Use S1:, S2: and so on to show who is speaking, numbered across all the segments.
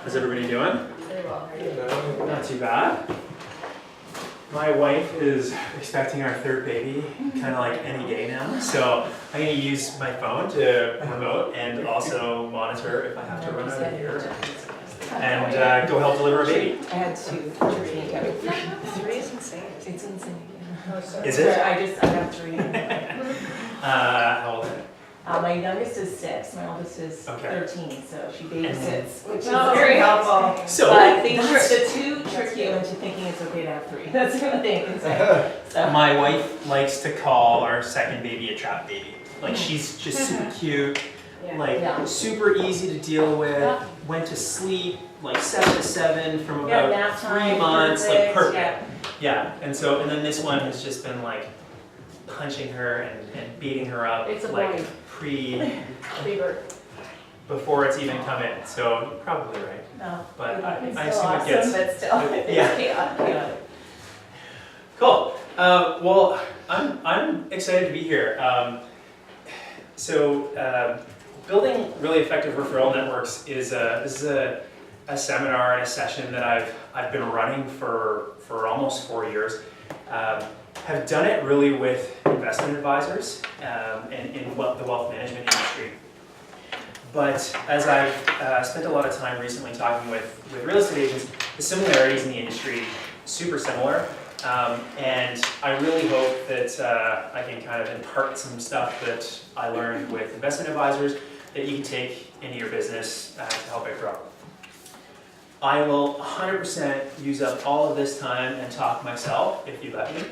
S1: How's everybody doing?
S2: Very well.
S1: Not too bad. My wife is expecting our third baby kind of like any day now, so I'm going to use my phone to remote and also monitor if I have to run out of here and go help deliver a baby.
S2: I had two. Three is insane. It's insane.
S1: Is it?
S2: I have three.
S1: How old are they?
S2: My youngest is 6, my oldest is
S1: Okay.
S2: 13, so she babysits, which is
S3: Oh,
S2: very helpful.
S1: So
S2: But things
S1: that's-
S2: the two trick you into thinking it's okay to have 3. That's the thing. So.
S1: My wife likes to call our second baby a trap baby. Like she's just super cute, like super easy to deal with.
S2: Yeah.
S1: Went to sleep like 7 to 7 from
S2: Yeah,
S1: about
S2: nap
S1: 3
S2: time,
S1: months, like perfect.
S2: Yeah.
S1: And so and then this one has just been like punching her and beating her up
S2: It's a
S1: like
S2: boy.
S3: Fever.
S1: before it's even come in. So you're probably right.
S2: No.
S1: But
S2: it's
S1: I
S2: still
S1: assume
S2: awesome,
S1: it gets
S2: but still, it's
S1: yeah.
S2: chaotic.
S1: Cool. Well, I'm excited to be here. Building really effective referral networks is a seminar and a session that I've been running for almost 4 years. Have done it really with investment advisors and in the wealth management industry. But as I've spent a lot of time recently talking with real estate agents, the similarities in the industry super similar. And I really hope that I can kind of impart some stuff that I learned with investment advisors that you can take into your business to help it grow. I will 100% use up all of this time and talk myself if you let me.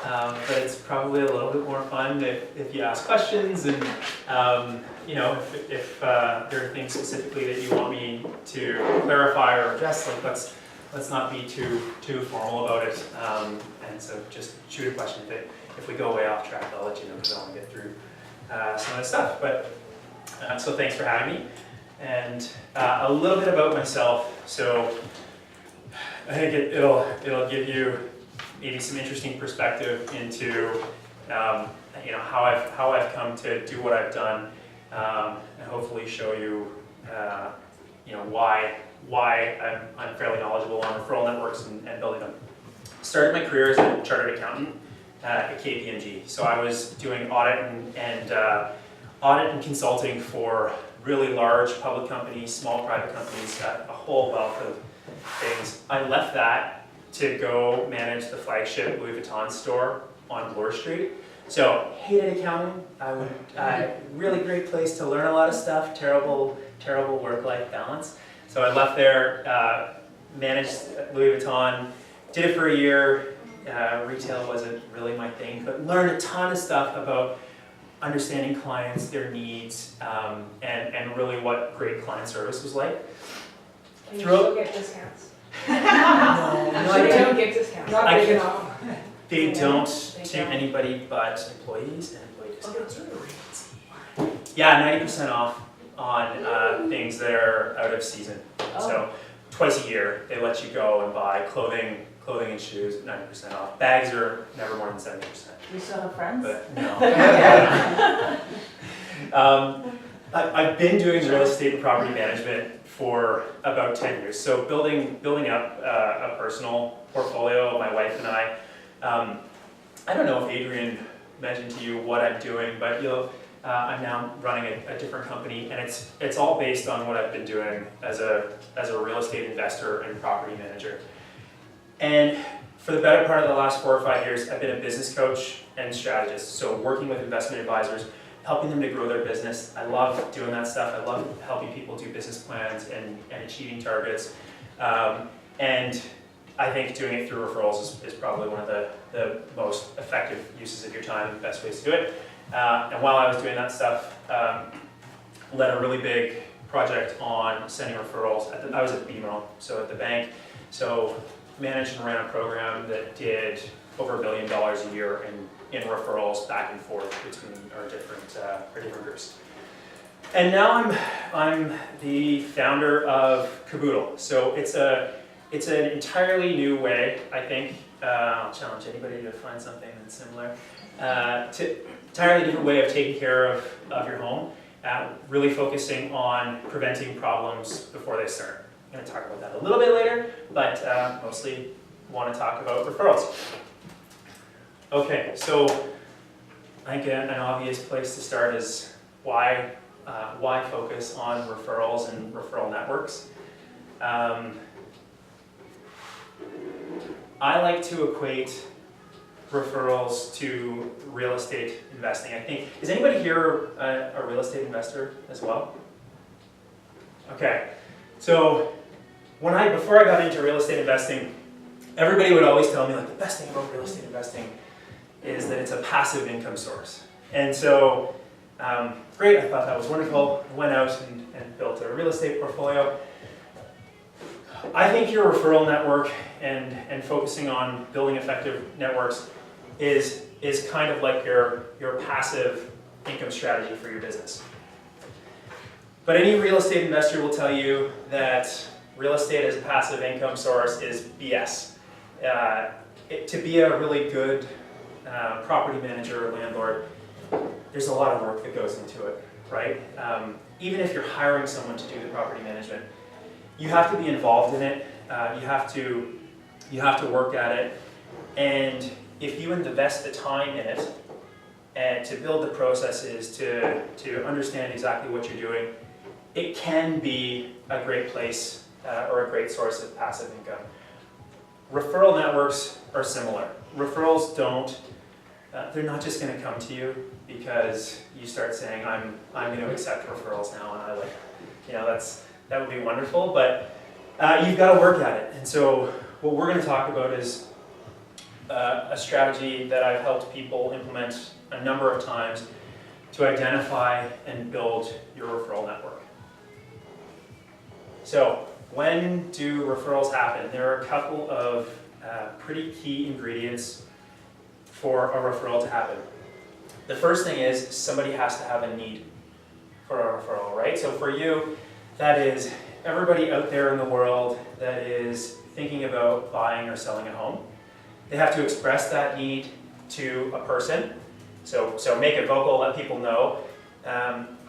S1: But it's probably a little bit more fun if you ask questions and if there are things specifically that you want me to clarify or address, like let's not be too formal about it. And so just shoot a question. If we go way off track, I'll let you know because I want to get through some of this stuff. But so thanks for having me. And a little bit about myself. So I think it'll give you maybe some interesting perspective into how I've come to do what I've done, and hopefully show you why I'm fairly knowledgeable on referral networks and building them. Started my career as a chartered accountant at KPMG. So I was doing audit and consulting for really large public companies, small private companies, a whole wealth of things. I left that to go manage the flagship Louis Vuitton store on Bloor Street. So hated accounting. Really great place to learn a lot of stuff. Terrible work-life balance. So I left there, managed Louis Vuitton, did it for a year. Retail wasn't really my thing, but learned a ton of stuff about understanding clients, their needs, and really what great client service was like.
S3: Can you still get discounts?
S1: No,
S3: They don't get discounts.
S1: I
S3: big
S1: can-
S3: enough.
S1: They don't to
S3: don't.
S1: anybody but employees, and employee discounts are crazy. Yeah, 90% off on things that are out of season. So twice a year they let you go and buy clothing and shoes at 90% off. Bags are never more than 70%.
S2: You still have friends?
S1: But no. I've been doing real estate and property management for about 10 years. So building up a personal portfolio, my wife and I don't know if Adrian mentioned to you what I'm doing, but I'm now running a different company, and it's all based on what I've been doing as a real estate investor and property manager. And for the better part of the last 4 or 5 years, I've been a business coach and strategist. So working with investment advisors, helping them to grow their business. I love doing that stuff. I love helping people do business plans and achieving targets. And I think doing it through referrals is probably one of the most effective uses of your time and the best ways to do it. And while I was doing that stuff, led a really big project on sending referrals. I was at BMO, so at the bank. So managed and ran a program that did over $1 billion a year in referrals back and forth between our different groups. And now I'm the founder of Caboodle. So it's an entirely new way, I think. I'll challenge anybody to find something that's similar. Entirely different way of taking care of your home, really focusing on preventing problems before they start. I'm going to talk about that a little bit later, but mostly want to talk about referrals. Okay, so I think an obvious place to start is why focus on referrals and referral networks. I like to equate referrals to real estate investing. I think, is anybody here a real estate investor as well? Okay, so before I got into real estate investing, everybody would always tell me like the best thing about real estate investing is that it's a passive income source. And so, great, I thought that was wonderful. I went out and built a real estate portfolio. I think your referral network and focusing on building effective networks is kind of like your passive income strategy for your business. But any real estate investor will tell you that real estate as a passive income source is BS. To be a really good property manager or landlord, there's a lot of work that goes into it, right? Even if you're hiring someone to do the property management, you have to be involved in it. You have to work at it, and if you invest the time in it and to build the processes, to understand exactly what you're doing, it can be a great place or a great source of passive income. Referral networks are similar. Referrals they're not just going to come to you because you start saying, I'm going to accept referrals now, and that would be wonderful, but you've got to work at it. And so what we're going to talk about is a strategy that I've helped people implement a number of times to identify and build your referral network. So when do referrals happen? There are a couple of pretty key ingredients for a referral to happen. The first thing is somebody has to have a need for a referral, right? So for you, that is everybody out there in the world that is thinking about buying or selling a home. They have to express that need to a person. So make it vocal, let people know.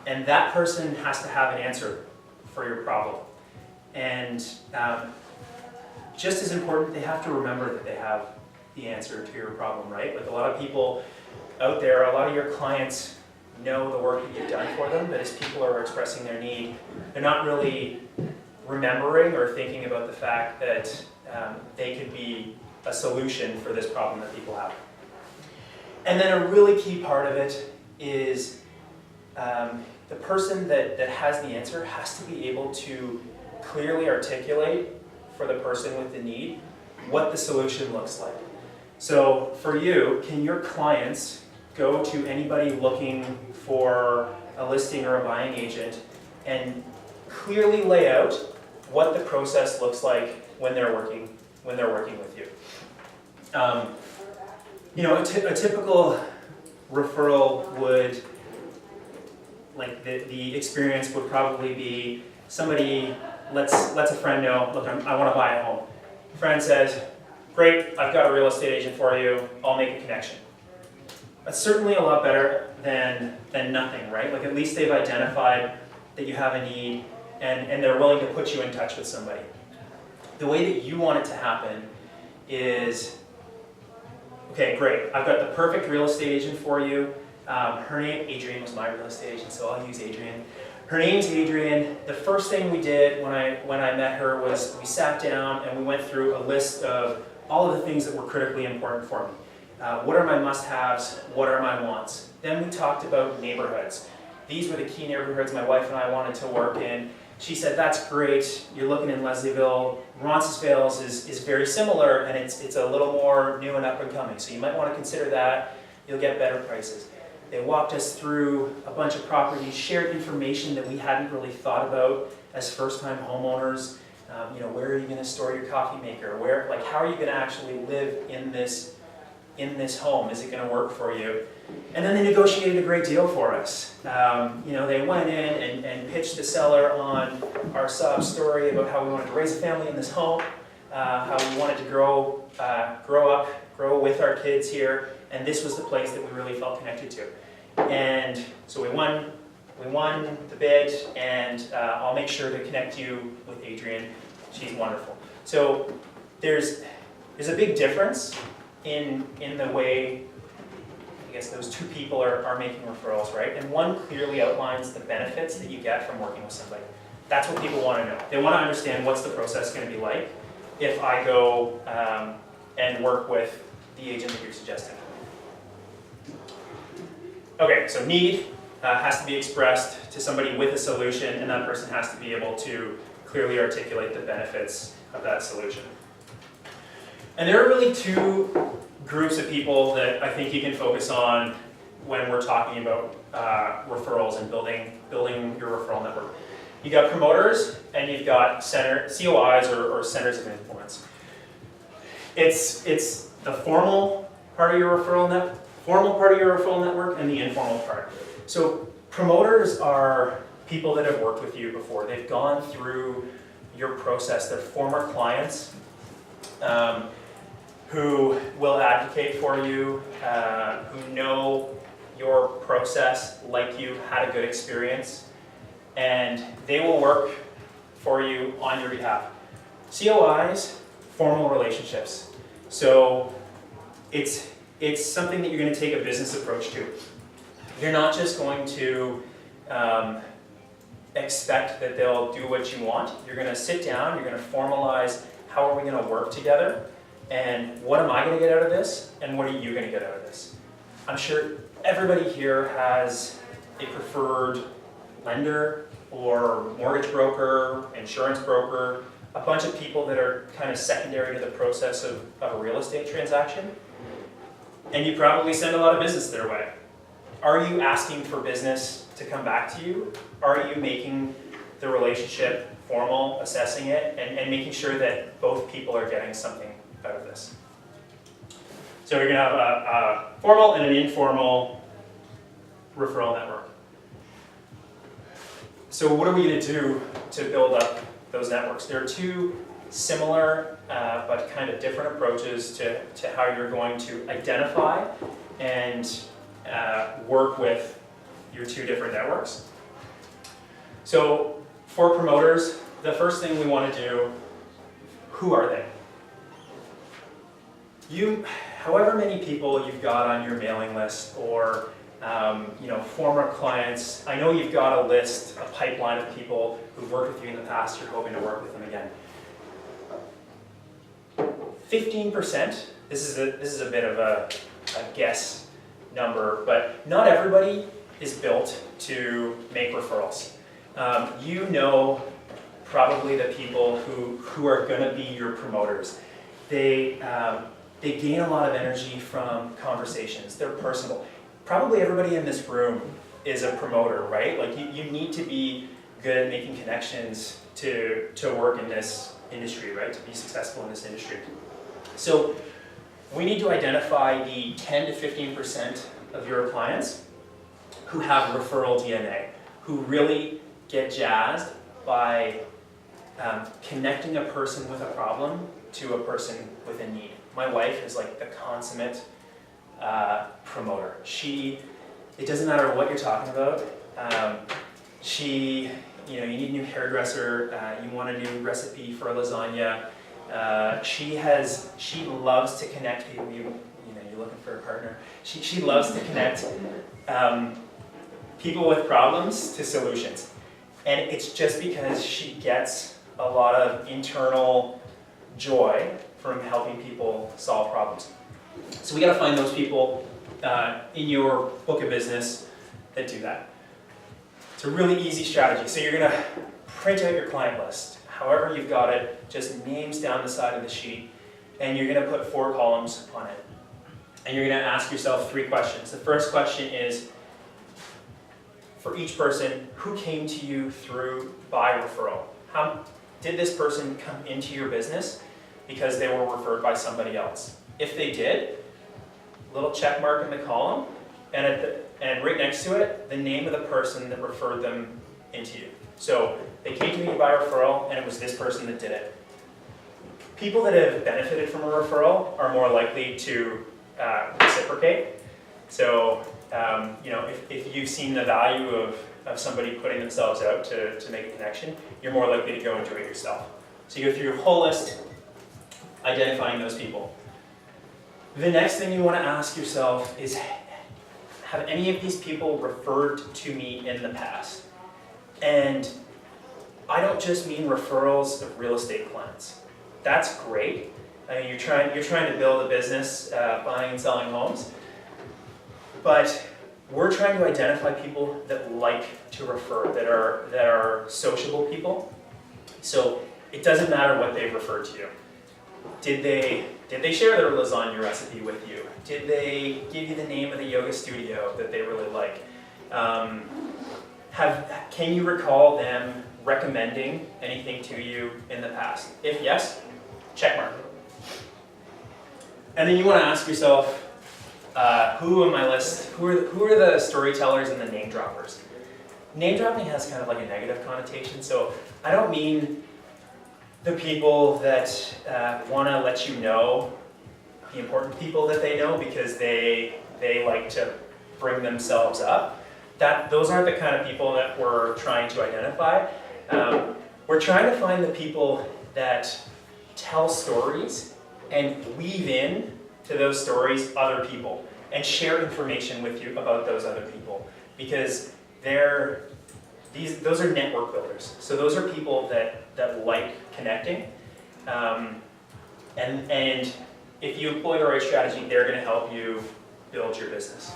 S1: And that person has to have an answer for your problem. And just as important, they have to remember that they have the answer to your problem, right? Like a lot of people out there, a lot of your clients know the work that you've done for them, but as people are expressing their need, they're not really remembering or thinking about the fact that they could be a solution for this problem that people have. And then a really key part of it is the person that has the answer has to be able to clearly articulate for the person with the need what the solution looks like. So for you, can your clients go to anybody looking for a listing or a buying agent and clearly lay out what the process looks like when they're working with you? A typical referral would, like the experience would probably be somebody lets a friend know, look, I want to buy a home. Friend says, great, I've got a real estate agent for you, I'll make a connection. That's certainly a lot better than nothing, right? Like at least they've identified that you have a need and they're willing to put you in touch with somebody. The way that you want it to happen is, okay, great, I've got the perfect real estate agent for you. Her name, Adrienne, was my real estate agent, so I'll use Adrienne. Her name's Adrienne. The first thing we did when I met her was we sat down and we went through a list of all of the things that were critically important for me. What are my must-haves? What are my wants? Then we talked about neighborhoods. These were the key neighborhoods my wife and I wanted to work in. She said, that's great, you're looking in Leslieville. Roncesvalles is very similar and it's a little more new and up and coming, so you might want to consider that. You'll get better prices. They walked us through a bunch of properties, shared information that we hadn't really thought about as first-time homeowners. Where are you going to store your coffee maker? How are you going to actually live in this home? Is it going to work for you? And then they negotiated a great deal for us. They went in and pitched the seller on our sob story about how we wanted to raise a family in this home, how we wanted to grow with our kids here, and this was the place that we really felt connected to. And so we won we won the bid, and I'll make sure to connect you with Adrienne. She's wonderful. So there's a big difference in the way, I guess, those two people are making referrals, right? And one clearly outlines the benefits that you get from working with somebody. That's what people want to know. They want to understand what's the process going to be like if I go and work with the agent that you're suggesting. Okay, so need has to be expressed to somebody with a solution, and that person has to be able to clearly articulate the benefits of that solution. And there are really two groups of people that I think you can focus on when we're talking about referrals and building your referral network. You got promoters and you've got COIs or centers of influence. It's the formal part of your referral network and the informal part. So promoters are people that have worked with you before. They've gone through your process. They're former clients who will advocate for you, who know your process, like you, had a good experience, and they will work for you on your behalf. COIs, formal relationships. So it's something that you're going to take a business approach to. You're not just going to expect that they'll do what you want. You're going to sit down, you're going to formalize how are we going to work together, and what am I going to get out of this, and what are you going to get out of this. I'm sure everybody here has a preferred lender or mortgage broker, insurance broker, a bunch of people that are kind of secondary to the process of a real estate transaction, and you probably send a lot of business their way. Are you asking for business to come back to you? Are you making the relationship formal, assessing it, and making sure that both people are getting something out of this? So you're going to have a formal and an informal referral network. So what are we going to do to build up those networks? There are two similar but kind of different approaches to how you're going to identify and work with your two different networks. So for promoters, the first thing we want to do, who are they? However many people you've got on your mailing list, or former clients, I know you've got a list, a pipeline of people who've worked with you in the past, you're hoping to work with them again. 15%, this is a bit of a guess number, but not everybody is built to make referrals. You know probably the people who are going to be your promoters. They gain a lot of energy from conversations. They're personable. Probably everybody in this room is a promoter, right? Like you need to be good at making connections to work in this industry, right? To be successful in this industry. So we need to identify the 10 to 15% of your clients who have referral DNA, who really get jazzed by connecting a person with a problem to a person with a need. My wife is like the consummate promoter. It doesn't matter what you're talking about. You need a new hairdresser, you want a new recipe for a lasagna. She loves to connect people. You're looking for a partner. She loves to connect people with problems to solutions. And it's just because she gets a lot of internal joy from helping people solve problems. So we got to find those people in your book of business that do that. It's a really easy strategy. So you're going to print out your client list, however you've got it, just names down the side of the sheet, and you're going to put 4 columns on it. And you're going to ask yourself 3 questions. The first question is, for each person, who came to you by referral? How did this person come into your business because they were referred by somebody else? If they did, little check mark in the column, and right next to it, the name of the person that referred them into you. So they came to me by referral, and it was this person that did it. People that have benefited from a referral are more likely to reciprocate. So You know, if you've seen the value of somebody putting themselves out to make a connection, you're more likely to go and do it yourself. So you go through your whole list, identifying those people. The next thing you want to ask yourself is, have any of these people referred to me in the past? And I don't just mean referrals of real estate clients. That's great. I mean, you're trying to build a business, buying and selling homes. But we're trying to identify people that like to refer, that are sociable people. So it doesn't matter what they've referred to you. Did they share their lasagna recipe with you? Did they give you the name of the yoga studio that they really like? Can you recall them recommending anything to you in the past? If yes, check mark. And then you want to ask yourself, who on my list, who are the storytellers and the name droppers? Name dropping has kind of like a negative connotation, so I don't mean the people that want to let you know the important people that they know because they like to bring themselves up. Those aren't the kind of people that we're trying to identify. We're trying to find the people that tell stories and weave in to those stories other people and share information with you about those other people, because those are network builders. So those are people that like connecting, and if you employ the right strategy, they're going to help you build your business.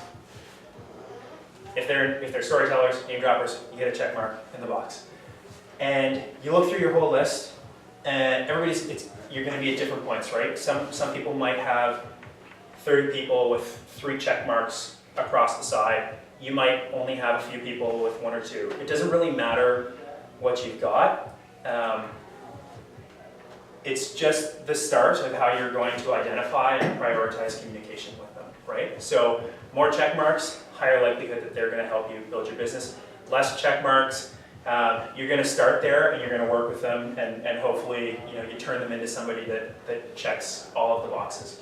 S1: If they're storytellers, name droppers, you get a check mark in the box. And you look through your whole list, and you're going to be at different points, right? Some people might have 30 people with 3 check marks across the side. You might only have a few people with 1 or 2. It doesn't really matter what you've got. It's just the start of how you're going to identify and prioritize communication with them, right? So more check marks, higher likelihood that they're going to help you build your business. Less check marks, you're going to start there and you're going to work with them, and hopefully you turn them into somebody that checks all of the boxes.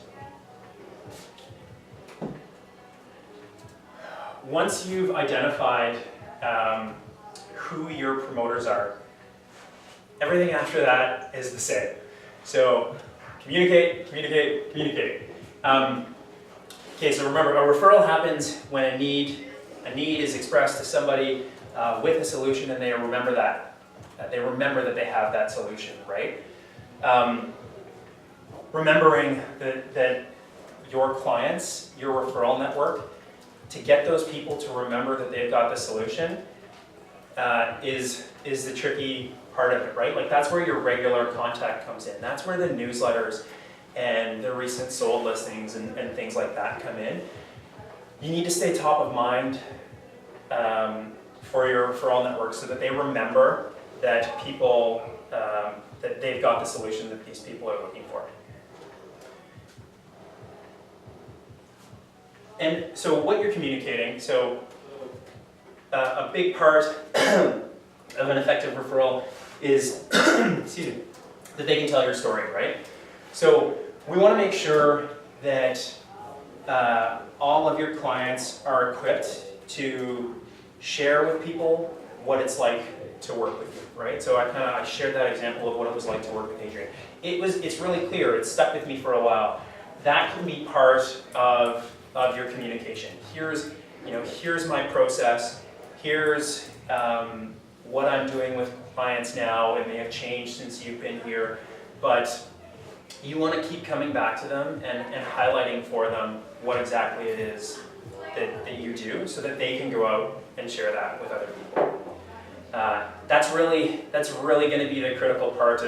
S1: Once you've identified who your promoters are, everything after that is the same. So communicate, communicate, communicate. Okay, so remember, a referral happens when a need is expressed to somebody with a solution, and they remember that. They remember that they have that solution, right? Remembering that your clients, your referral network, to get those people to remember that they've got the solution is the tricky part of it, right? Like, that's where your regular contact comes in. That's where the newsletters and the recent sold listings and things like that come in. You need to stay top of mind for your referral network so that they remember that people, that they've got the solution that these people are looking for. And so what you're communicating, so a big part of an effective referral is excuse me, that they can tell your story, right? So we want to make sure that all of your clients are equipped to share with people what it's like to work with you, right? So I shared that example of what it was like to work with Adrian. It's really clear. It stuck with me for a while. That can be part of your communication. Here's my process. Here's what I'm doing with clients now. It may have changed since you've been here, but you want to keep coming back to them and highlighting for them what exactly it is that you do, so that they can go out and share that with other people. That's really going to be the critical part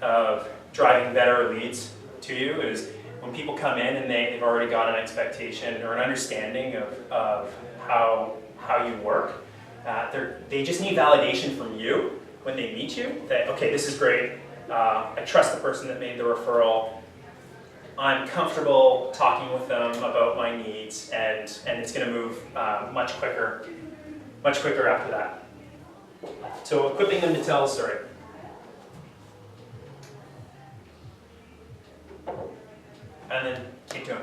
S1: of driving better leads to you, is when people come in and they've already got an expectation or an understanding of how you work. They just need validation from you when they meet you that, okay, this is great. I trust the person that made the referral. I'm comfortable talking with them about my needs, and it's going to move much quicker after that. So equipping them to tell a story. And then keep doing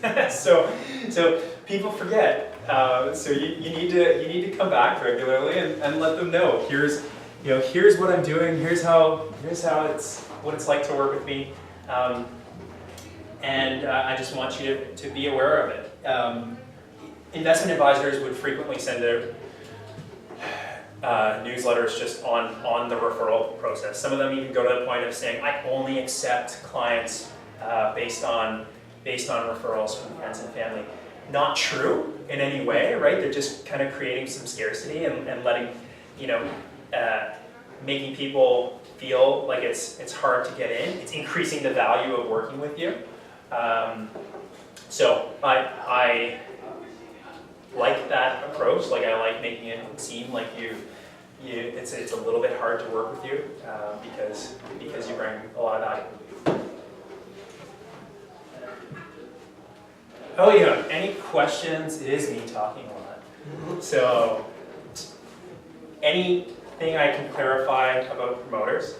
S1: it. So people forget. So you need to come back regularly and let them know, here's what I'm doing, here's what it's like to work with me, and I just want you to be aware of it. Investment advisors would frequently send out newsletters just on the referral process. Some of them even go to the point of saying, I only accept clients based on referrals from friends and family. Not true in any way, right? They're just kind of creating some scarcity and letting, making people feel like it's hard to get in. It's increasing the value of working with you. So I like that approach. Like, I like making it seem like it's a little bit hard to work with you because you bring a lot of value. Oh yeah, any questions? It is me talking a lot. So, anything I can clarify about promoters?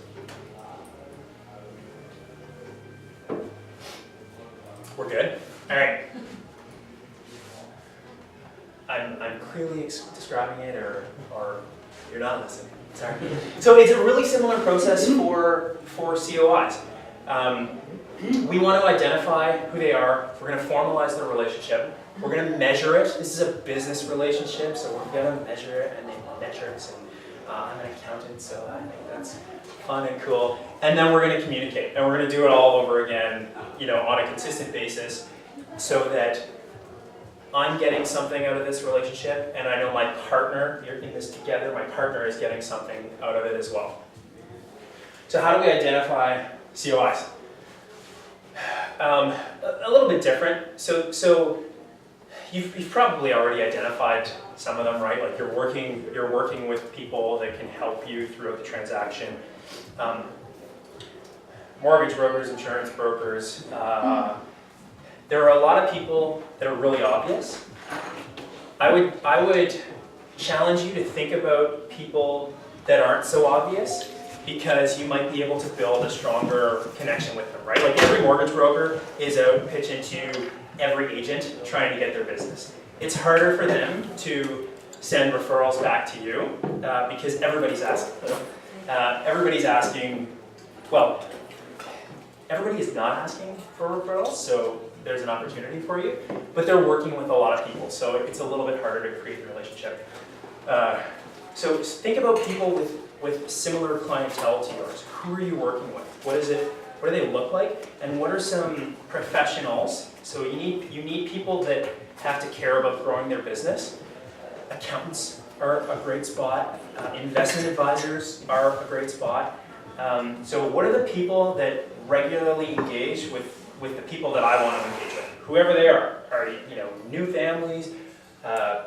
S1: We're good? All right. I'm clearly describing it, or you're not listening. Sorry. So it's a really similar process for COIs. We want to identify who they are. We're going to formalize their relationship. We're going to measure it. This is a business relationship, so we're going to measure it and make metrics. And I'm an accountant, so I think that's fun and cool. And then we're going to communicate, and we're going to do it all over again, on a consistent basis, so that I'm getting something out of this relationship, and I know my partner, you're in this together, my partner is getting something out of it as well. So how do we identify COIs? A little bit different. So you've probably already identified some of them, right? Like you're working with people that can help you throughout the transaction. Mortgage brokers, insurance brokers. There are a lot of people that are really obvious. I would challenge you to think about people that aren't so obvious, because you might be able to build a stronger connection with them, right? Like every mortgage broker is out pitching to every agent trying to get their business. It's harder for them to send referrals back to you because everybody's asking. Everybody is not asking for referrals, so there's an opportunity for you, but they're working with a lot of people, so it's a little bit harder to create a relationship. So think about people with similar clientele to yours. Who are you working with? What do they look like? And what are some professionals? So you need people that have to care about growing their business. Accountants are a great spot. Investment advisors are a great spot. So what are the people that regularly engage with the people that I want to engage with? Whoever they are new families,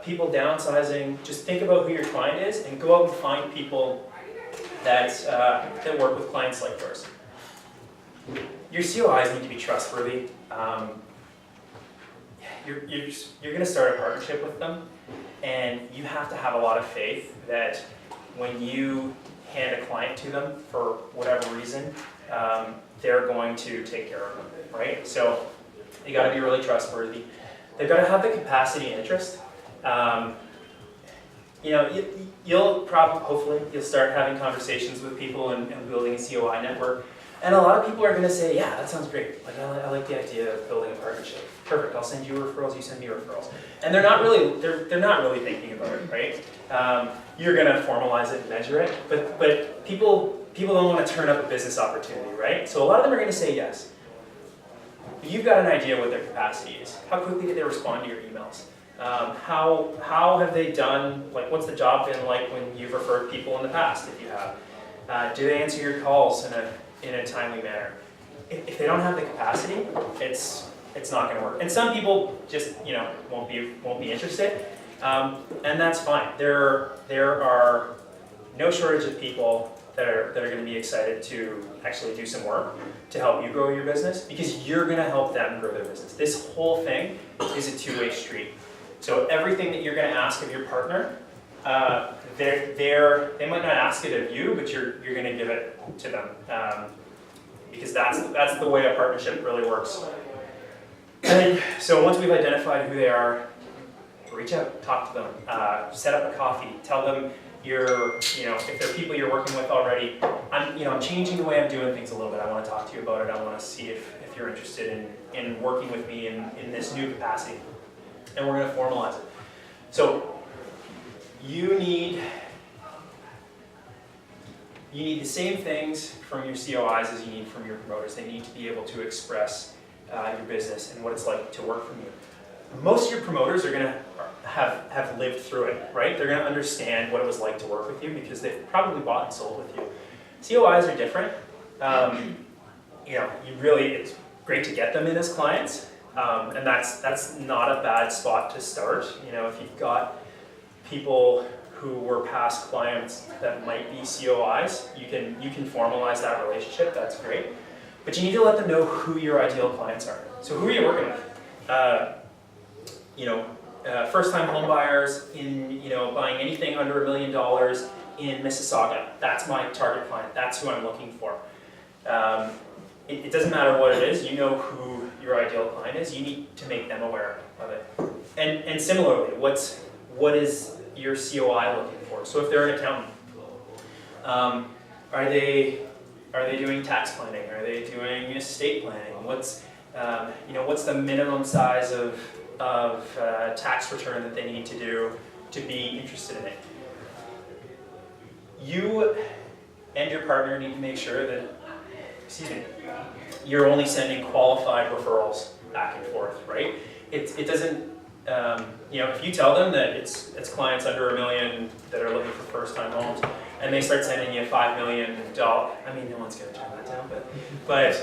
S1: people downsizing. Just think about who your client is and go out and find people that work with clients like yours. Your COIs need to be trustworthy. You're going to start a partnership with them, and you have to have a lot of faith that when you hand a client to them for whatever reason, they're going to take care of them, right? So you got to be really trustworthy. They've got to have the capacity and interest. Hopefully, you'll start having conversations with people and building a COI network. And a lot of people are going to say, yeah, that sounds great. Like, I like the idea of building a partnership. Perfect, I'll send you referrals, you send me referrals. And they're not really thinking about it, right? You're going to formalize it and measure it, but people don't want to turn up a business opportunity, right? So a lot of them are going to say yes. But you've got an idea what their capacity is. How quickly did they respond to your emails? How have they done, like what's the job been like when you've referred people in the past, if you have? Do they answer your calls in a timely manner? If they don't have the capacity, it's not going to work. And some people just won't be interested, and that's fine. There are no shortage of people that are going to be excited to actually do some work to help you grow your business, because you're going to help them grow their business. This whole thing is a two-way street. So everything that you're going to ask of your partner, they might not ask it of you, but you're going to give it to them, because that's the way a partnership really works. And so once we've identified who they are, reach out, talk to them, set up a coffee, tell them if there are people you're working with already, I'm changing the way I'm doing things a little bit. I want to talk to you about it. I want to see if you're interested in working with me in this new capacity. And we're going to formalize it. So you need the same things from your COIs as you need from your promoters. They need to be able to express your business and what it's like to work for you. Most of your promoters are going to have lived through it, right? They're going to understand what it was like to work with you because they've probably bought and sold with you. COIs are different. It's great to get them in as clients, and that's not a bad spot to start. If you've got people who were past clients that might be COIs, you can formalize that relationship. That's great, but you need to let them know who your ideal clients are. So who are you working with? First-time home buyers buying anything under $1 million in Mississauga. That's my target client. That's who I'm looking for. It doesn't matter what it is. You know who your ideal client is. You need to make them aware of it. And similarly, what is your COI looking for? So if they're an accountant, are they doing tax planning? Are they doing estate planning? What's the minimum size of tax return that they need to do to be interested in it? You and your partner need to make sure that, you're only sending qualified referrals back and forth, right? It doesn't, if you tell them that it's clients under $1 million that are looking for first-time homes, and they start sending you $5 million, no one's going to turn that down, but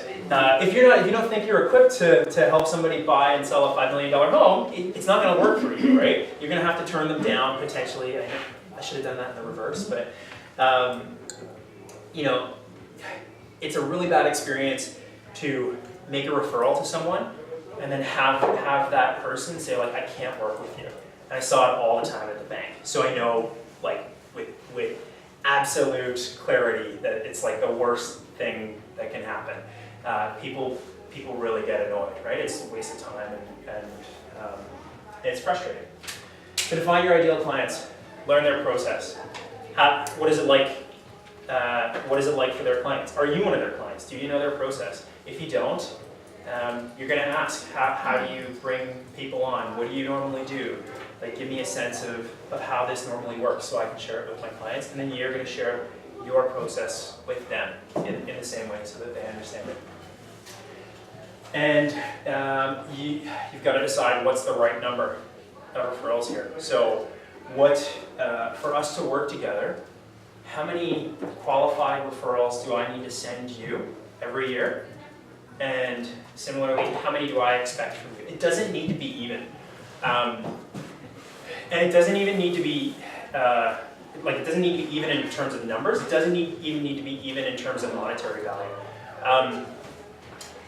S1: if you don't think you're equipped to help somebody buy and sell a $5 million home, it's not going to work for you, right? You're going to have to turn them down potentially. I should have done that in the reverse, but it's a really bad experience to make a referral to someone and then have that person say, like, I can't work with you. And I saw it all the time at the bank. So I know, like, with absolute clarity that it's like the worst thing that can happen. People really get annoyed, right? It's a waste of time and it's frustrating. So define your ideal clients, learn their process. What is it like? What is it like for their clients? Are you one of their clients? Do you know their process? If you don't, you're going to ask, how do you bring people on? What do you normally do? Like, give me a sense of how this normally works so I can share it with my clients. And then you're going to share your process with them in the same way so that they understand it. And you've got to decide what's the right number of referrals here. So for us to work together, how many qualified referrals do I need to send you every year? And similarly, how many do I expect from you? It doesn't need to be even. And it doesn't even need to be, it doesn't need to be even in terms of numbers. It doesn't even need to be even in terms of monetary value.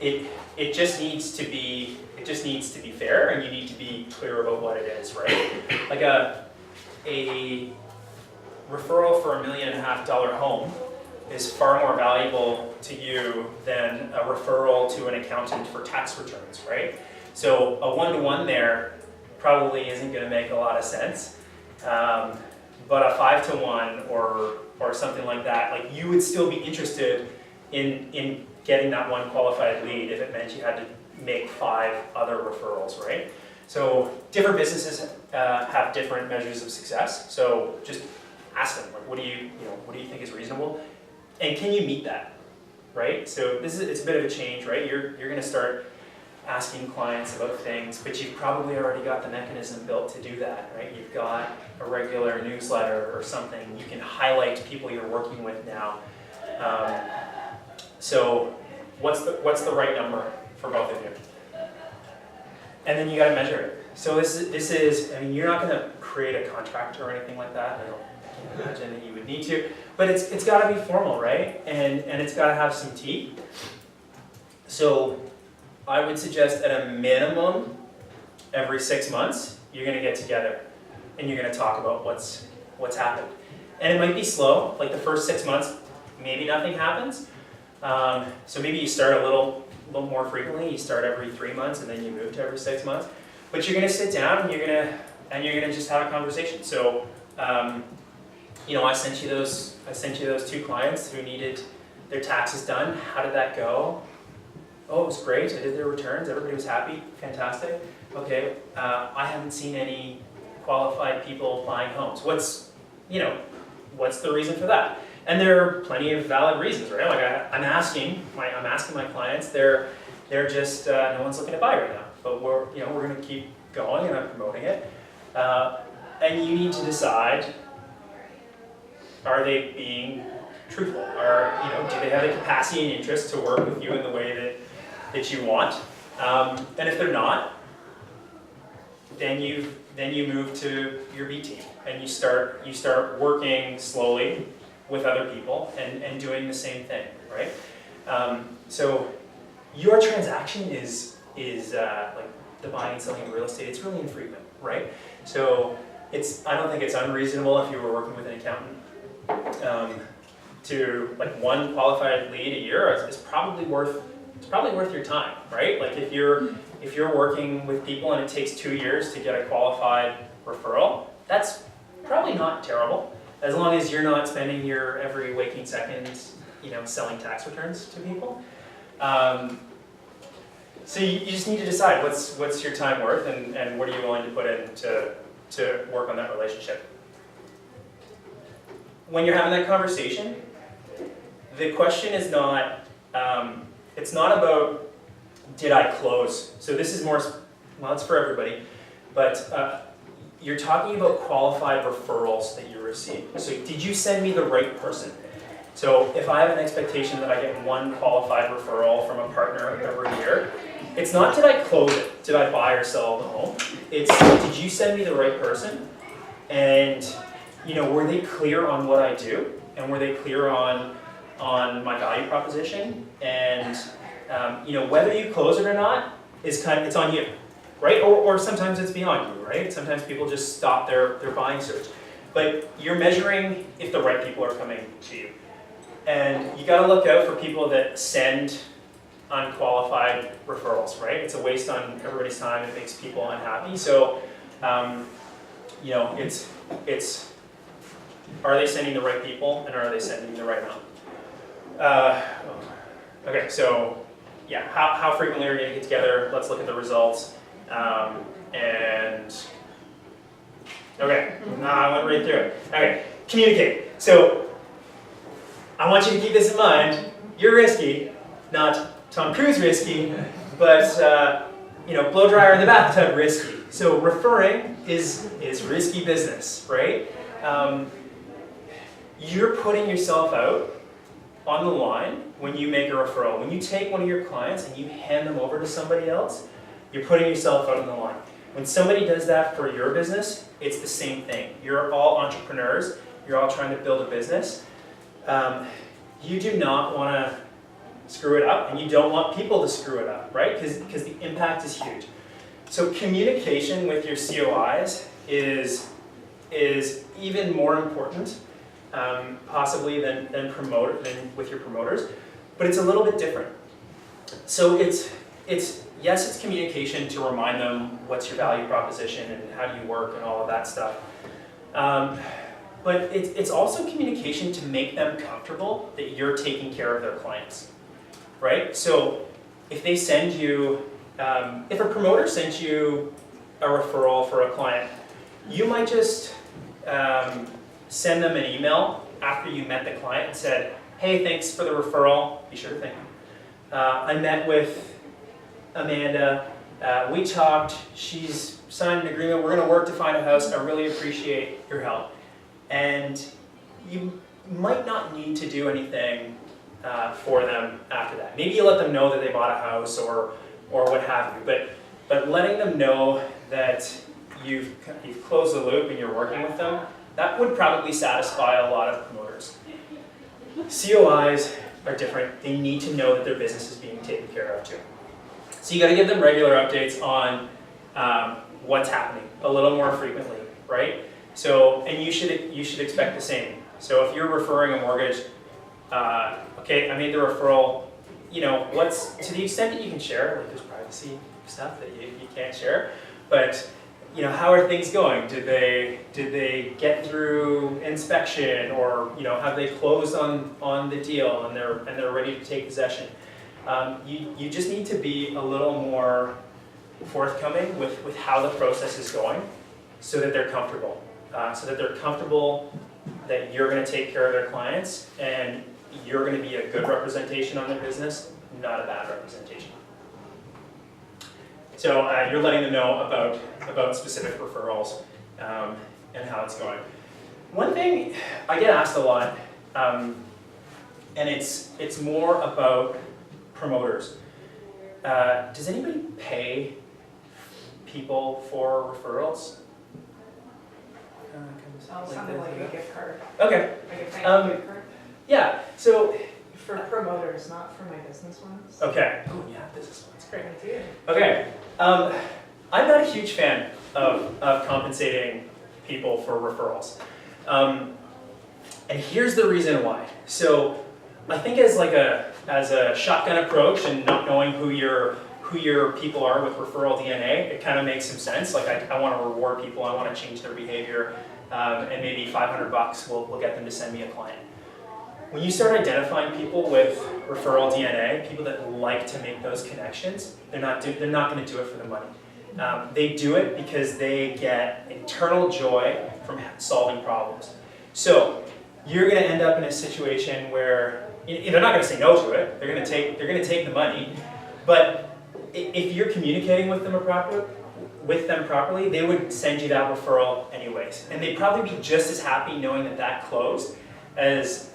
S1: It just needs to be fair, and you need to be clear about what it is, right? Like a referral for $1.5 million home is far more valuable to you than a referral to an accountant for tax returns, right? So a one-to-one there probably isn't going to make a lot of sense, but a 5-to-1 or something like that, like, you would still be interested in getting that one qualified lead if it meant you had to make 5 other referrals, right? So different businesses have different measures of success. So just ask them, like, what do you think is reasonable, and can you meet that, right? So it's a bit of a change, right? You're going to start asking clients about things, but you've probably already got the mechanism built to do that, right? You've got a regular newsletter or something. You can highlight people you're working with now. So what's the right number for both of you? And then you got to measure it. So this is, I mean, you're not going to create a contract or anything like that. I don't imagine that you would need to, but it's got to be formal, right? And it's got to have some teeth. So I would suggest at a minimum, every 6 months, you're going to get together and you're going to talk about what's happened. And it might be slow, like the first 6 months, maybe nothing happens. So maybe you start a little more frequently. You start every 3 months and then you move to every 6 months. But you're going to sit down and you're going to and you're gonna just have a conversation. So, you know, I sent you those 2 clients who needed their taxes done. How did that go? Oh, it was great. I did their returns. Everybody was happy. Fantastic. Okay, I haven't seen any qualified people buying homes. What's the reason for that? And there are plenty of valid reasons, right? Like I'm asking my clients. They're just no one's looking to buy right now. But we're going to keep going, and I'm promoting it. And you need to decide: are they being truthful? Do they have the capacity and interest to work with you in the way that you want? And if they're not, then you move to your B team, and you start working slowly with other people and doing the same thing, right? So your transaction is like the buying and selling of real estate. It's really infrequent, right? So I don't think it's unreasonable if you were working with an accountant to like 1 qualified lead a year is probably worth your time, right? Like if you're working with people and it takes 2 years to get a qualified referral, that's probably not terrible, as long as you're not spending your every waking second, selling tax returns to people. So you just need to decide what's your time worth, and what are you willing to put in to work on that relationship. When you're having that conversation, the question is not, it's not about, did I close? So this is more, well, it's for everybody, but you're talking about qualified referrals that you receive. So did you send me the right person? So if I have an expectation that I get 1 qualified referral from a partner every year, it's not did I close it, did I buy or sell the home? It's did you send me the right person? And were they clear on what I do? And were they clear on my value proposition? And whether you close it or not is it's on you, right? Or sometimes it's beyond you, right? Sometimes people just stop their buying search. But you're measuring if the right people are coming to you. And you gotta look out for people that send unqualified referrals, right? It's a waste on everybody's time. It makes people unhappy. So, it's are they sending the right people, and are they sending the right amount? Okay, so yeah, how frequently are you gonna get together? Let's look at the results. Okay, I went right through it. Okay, communicate. So I want you to keep this in mind. You're risky, not Tom Cruise risky, but blow dryer in the bathtub risky. So referring is risky business, right? You're putting yourself out on the line when you make a referral. When you take one of your clients and you hand them over to somebody else, you're putting yourself out on the line. When somebody does that for your business, it's the same thing. You're all entrepreneurs. You're all trying to build a business. You do not want to screw it up, and you don't want people to screw it up, right? Because the impact is huge. So communication with your COIs is even more important, possibly than with your promoters, but it's a little bit different. So it's communication to remind them what's your value proposition and how do you work and all of that stuff. But it's also communication to make them comfortable that you're taking care of their clients, right? So if they send you, if a promoter sent you a referral for a client, you might just send them an email after you met the client and said, hey, thanks for the referral. Be sure to thank them. I met with Amanda. We talked. She's signed an agreement. We're going to work to find a house. I really appreciate your help. And you might not need to do anything for them after that. Maybe you let them know that they bought a house or what have you. But letting them know that you've closed the loop and you're working with them, that would probably satisfy a lot of promoters. COIs are different. They need to know that their business is being taken care of too. So you got to give them regular updates on what's happening a little more frequently, right? So, and you should expect the same. So if you're referring a mortgage, okay, I made the referral. What's to the extent that you can share, like there's privacy stuff that you can't share, but how are things going? Did they get through inspection, or have they closed on the deal and they're ready to take possession? You just need to be a little more forthcoming with how the process is going, so that they're comfortable. That you're going to take care of their clients and you're going to be a good representation on their business, not a bad representation. So you're letting them know about specific referrals and how it's going. One thing I get asked a lot, and it's more about promoters. Does anybody pay people for referrals?
S3: Something like a gift card,
S1: Okay.
S3: like a thank you gift card.
S1: Yeah. So.
S3: For promoters, not for my business ones.
S1: Okay. Oh yeah, business ones. Great.
S3: I do.
S1: Okay. I'm not a huge fan of compensating people for referrals. And here's the reason why. So I think as a shotgun approach and not knowing who your people are with referral DNA, it kind of makes some sense. Like I want to reward people, I want to change their behavior, and maybe $500 will get them to send me a client. When you start identifying people with referral DNA, people that like to make those connections, they're not going to do it for the money. They do it because they get internal joy from solving problems. So you're going to end up in a situation where they're not going to say no to it. They're going to take the money, but if you're communicating with them properly, they would send you that referral anyways, and they'd probably be just as happy knowing that closed as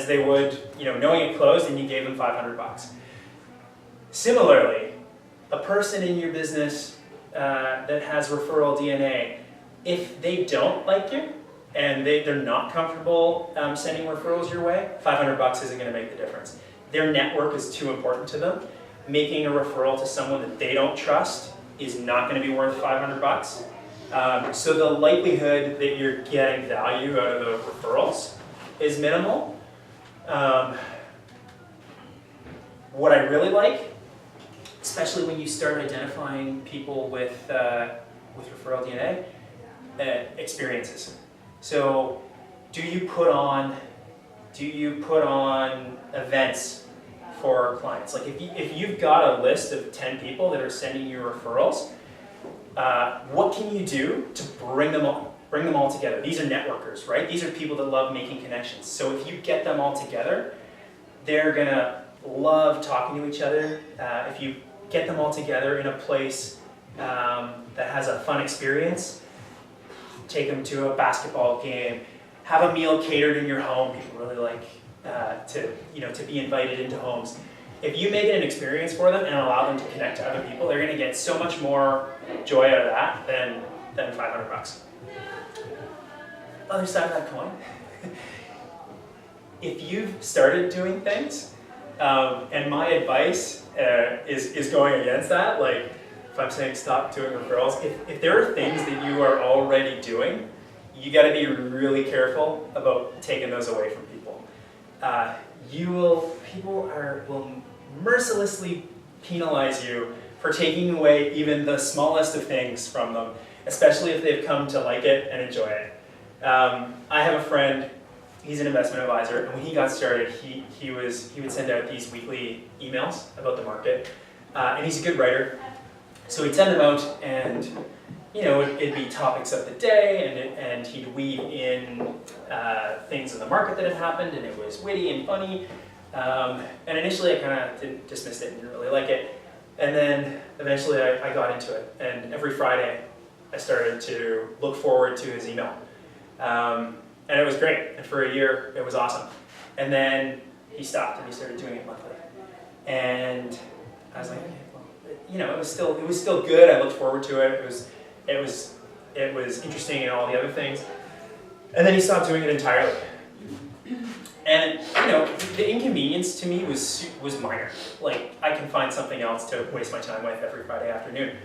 S1: they would, knowing it closed and you gave them $500. Similarly, a person in your business that has referral DNA, if they don't like you and they're not comfortable sending referrals your way, $500 isn't going to make the difference. Their network is too important to them. Making a referral to someone that they don't trust is not going to be worth $500. So the likelihood that you're getting value out of the referrals is minimal. What I really like, especially when you start identifying people with referral DNA, experiences. So do you put on events for clients? Like if you've got a list of 10 people that are sending you referrals, what can you do to bring them all together? These are networkers, right? These are people that love making connections. So if you get them all together, they're gonna love talking to each other. If you get them all together in a place that has a fun experience, take them to a basketball game, have a meal catered in your home. People really like to be invited into homes. If you make it an experience for them and allow them to connect to other people, they're going to get so much more joy out of that than $500. Other side of that coin, if you've started doing things, and my advice is going against that, like if I'm saying stop doing referrals, if there are things that you are already doing, you got to be really careful about taking those away from people. People will mercilessly penalize you for taking away even the smallest of things from them, especially if they've come to like it and enjoy it. I have a friend, he's an investment advisor, and when he got started, he would send out these weekly emails about the market, and he's a good writer, so he'd send them out, and it'd be topics of the day, and he'd weave in things in the market that had happened, and it was witty and funny. And initially I kind of dismissed it and didn't really like it. And then eventually I got into it. And every Friday I started to look forward to his email. And it was great. And for a year it was awesome. And then he stopped and he started doing it monthly. And I was like, okay, well, it was still good. I looked forward to it. It was interesting and all the other things. And then he stopped doing it entirely. And the inconvenience to me was minor. Like, I can find something else to waste my time with every Friday afternoon.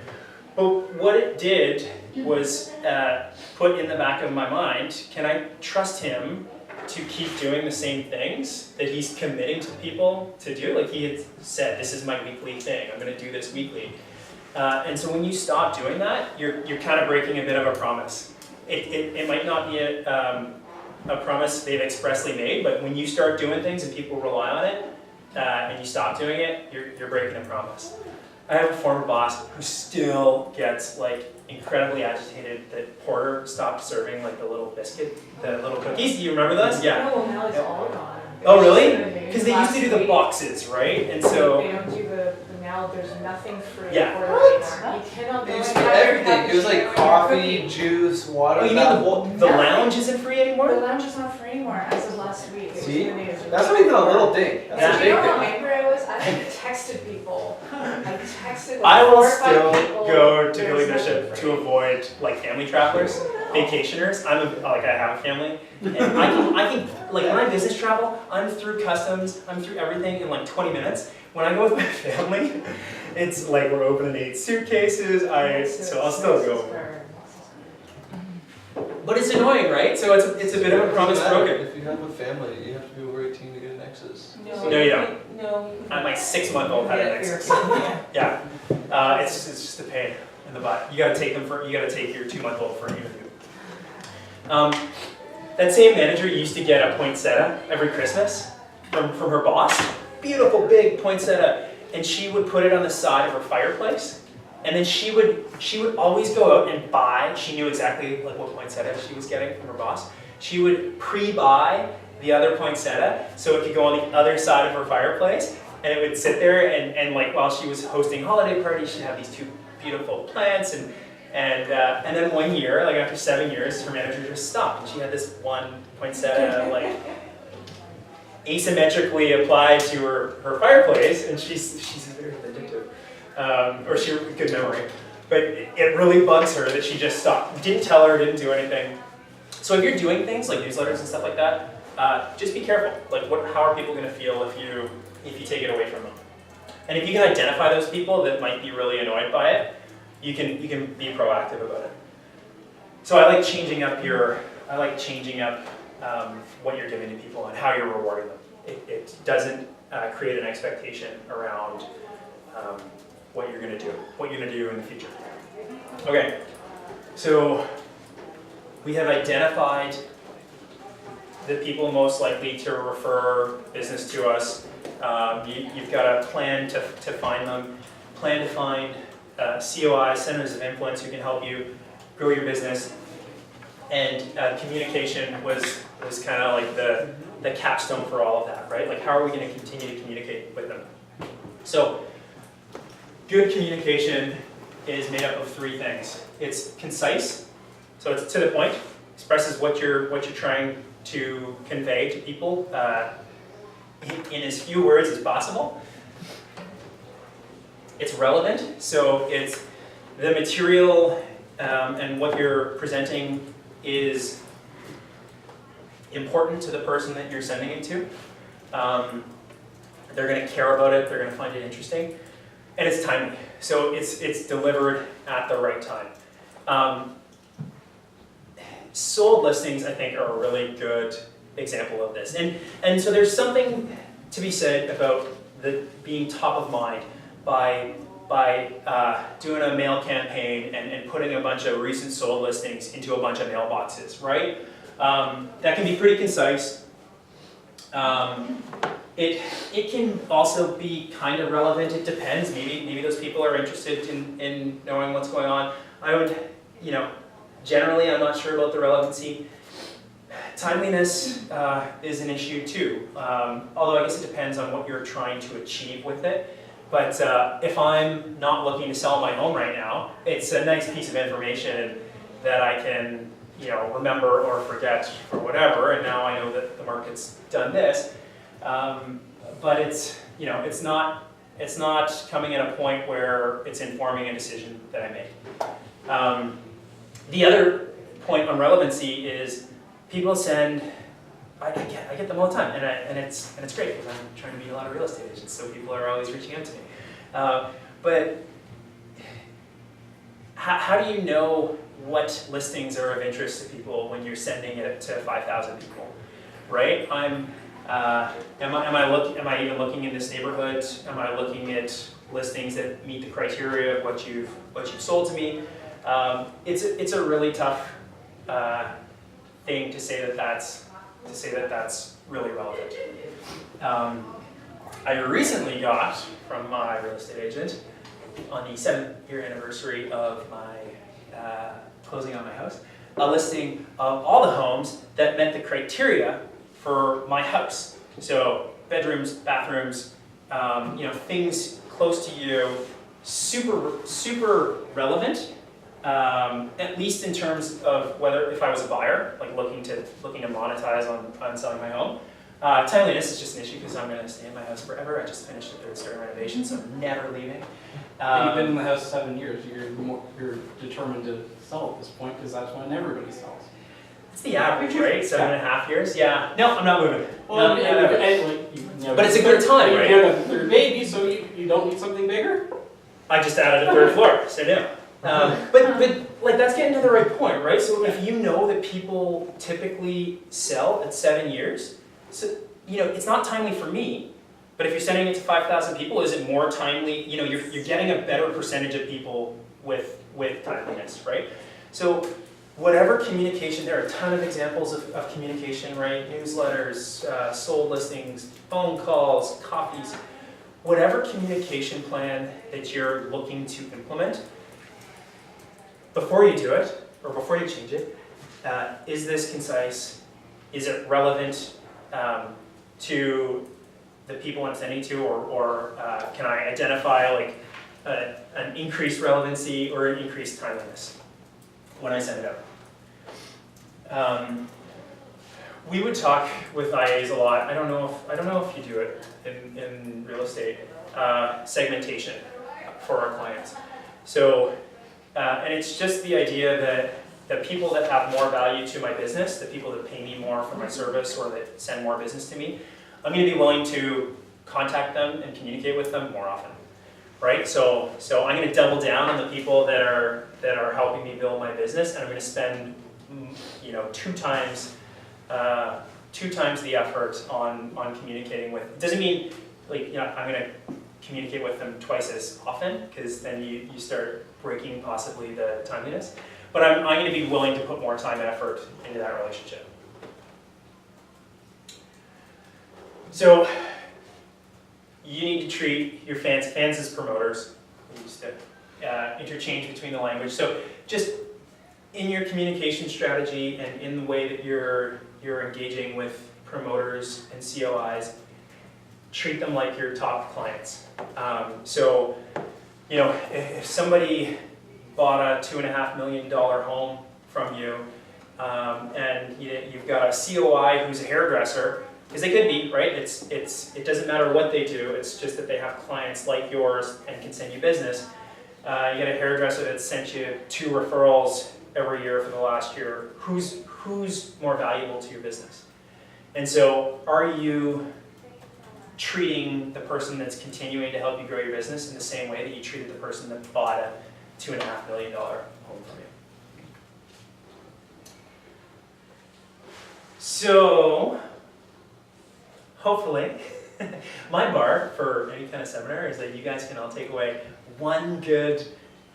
S1: But what it did was put in the back of my mind, can I trust him to keep doing the same things that he's committing to people to do? Like he had said, this is my weekly thing, I'm going to do this weekly. And so when you stop doing that, you're kind of breaking a bit of a promise. It might not be a promise they've expressly made, but when you start doing things and people rely on it, and you stop doing it, you're breaking a promise. I have a former boss who still gets like incredibly agitated that Porter stopped serving like the little biscuit, the little cookies. Do you remember those? Yeah.
S3: No, well, now it's all gone.
S1: Oh really? Because they used to do the boxes, right? And
S3: They
S1: so
S3: don't do now there's nothing free
S1: Yeah.
S3: for
S2: What?
S3: anymore. You cannot go
S4: It used
S3: and
S4: to be
S3: have your
S4: everything. It was like
S3: cappuccino and
S4: coffee,
S3: your
S4: juice, water.
S1: oh, you mean the lounge isn't free
S3: cookie. The
S1: anymore?
S3: lounge is not free anymore as of last week. It was
S4: See?
S3: when they was-
S4: That's not even a little thing. That's
S1: Yeah.
S4: a
S3: Do you
S4: big
S3: know how
S4: thing.
S3: angry I was? I texted people. I texted
S1: I
S3: like
S1: will
S3: 4 or 5
S1: still
S3: people.
S1: go to
S3: There's
S1: Billy
S3: nothing
S1: Bishop
S3: free.
S1: to avoid like family travelers, vacationers. I have a family, and I can like when I business travel, I'm through customs, I'm through everything in like 20 minutes. When I go with my family, it's like we're opening 8 suitcases. So I'll still go. But it's annoying, right? So it's a bit of a promise broken.
S4: If you have a family, you have to be over 18 to get an Nexus.
S1: No, you don't.
S2: No.
S1: My 6-month-old had an Nexus.
S2: Yeah.
S1: Yeah, it's just a pain in the butt. You gotta take your 2-month-old for an interview. That same manager used to get a poinsettia every Christmas from her boss. Beautiful big poinsettia, and she would put it on the side of her fireplace. And then she would always go out and buy. She knew exactly like what poinsettia she was getting from her boss. She would pre-buy the other poinsettia so it could go on the other side of her fireplace, and it would sit there. And like while she was hosting holiday parties, she'd have these 2 beautiful plants. And then one year, like after 7 years, her manager just stopped, and she had this one poinsettia like asymmetrically applied to her fireplace, and she's very vindictive. Or she had good memory, but it really bugs her that she just stopped. Didn't tell her, didn't do anything. So if you're doing things like newsletters and stuff like that, just be careful. Like, how are people going to feel if you take it away from them? And if you can identify those people that might be really annoyed by it, you can be proactive about it. So I like changing up what you're giving to people and how you're rewarding them. It doesn't create an expectation around what you're going to do in the future. Okay, so we have identified the people most likely to refer business to us. You've got a plan to find them, plan to find COI, centers of influence, who can help you grow your business. And communication was kind of like the capstone for all of that, right? Like, how are we going to continue to communicate with them? So, good communication is made up of 3 things. It's concise, so it's to the point, expresses what you're trying to convey to people in as few words as possible. It's relevant, so it's the material and what you're presenting is important to the person that you're sending it to. They're going to care about it, they're going to find it interesting. And it's timely, so it's delivered at the right time. Sold listings, I think, are a really good example of this. And so there's something to be said about being top of mind by doing a mail campaign and putting a bunch of recent sold listings into a bunch of mailboxes, right? That can be pretty concise. It can also be kind of relevant. It depends. Maybe those people are interested in knowing what's going on. I would, generally I'm not sure about the relevancy. Timeliness is an issue too. Although I guess it depends on what you're trying to achieve with it. But if I'm not looking to sell my home right now, it's a nice piece of information that I can, remember or forget for whatever. And now I know that the market's done this. But it's not coming at a point where it's informing a decision that I make. The other point on relevancy is people send. I get them all the time, and it's great because I'm trying to meet a lot of real estate agents, so people are always reaching out to me. But how do you know what listings are of interest to people when you're sending it to 5,000 people, right? Am I even looking in this neighborhood? Am I looking at listings that meet the criteria of what you've sold to me? It's a really tough thing to say that that's really relevant. I recently got from my real estate agent on the 7th-year anniversary of my closing on my house, a listing of all the homes that met the criteria for my house. So bedrooms, bathrooms, things close to you, super relevant. At least in terms of whether if I was a buyer, like looking to monetize on selling my home. Timeliness is just an issue because I'm going to stay in my house forever. I just finished a 3rd-story renovation, so I'm never leaving.
S5: You've been in the house 7 years. You're determined to sell at this point because that's when everybody sells.
S1: It's the average, right? 7.5 years. Yeah. No, I'm not moving.
S5: Well,
S1: But it's a good time, right?
S5: You have a 3rd baby, so you don't need something bigger.
S1: I just added a 3rd floor, so no. But like that's getting to the right point, right? So if you know that people typically sell at 7 years, so it's not timely for me. But if you're sending it to 5,000 people, is it more timely? You're getting a better percentage of people with timeliness, right? So whatever communication, there are a ton of examples of communication, right? Newsletters, sold listings, phone calls, copies, whatever communication plan that you're looking to implement. Before you do it, or before you change it, is this concise? Is it relevant to the people I'm sending to, or can I identify like an increased relevancy or an increased timeliness when I send it out? We would talk with IAs a lot. I don't know if you do it in real estate, segmentation for our clients. So. And it's just the idea that the people that have more value to my business, the people that pay me more for my service or that send more business to me, I'm going to be willing to contact them and communicate with them more often, right? So I'm going to double down on the people that are helping me build my business, and I'm going to spend 2 times the effort on communicating with. It doesn't mean I'm going to communicate with them twice as often, because then you start breaking possibly the timeliness. But I'm going to be willing to put more time and effort into that relationship. So you need to treat your fans as promoters. We used to interchange between the language. So just in your communication strategy and in the way that you're engaging with promoters and COIs, treat them like your top clients. If somebody bought a $2.5 million home from you, and you've got a COI who's a hairdresser, because they could be, right? It doesn't matter what they do. It's just that they have clients like yours and can send you business. You get a hairdresser that sent you 2 referrals every year for the last year. Who's more valuable to your business? And so, are you treating the person that's continuing to help you grow your business in the same way that you treated the person that bought a $2.5 million home from you? So, hopefully, my bar for any kind of seminar is that you guys can all take away one good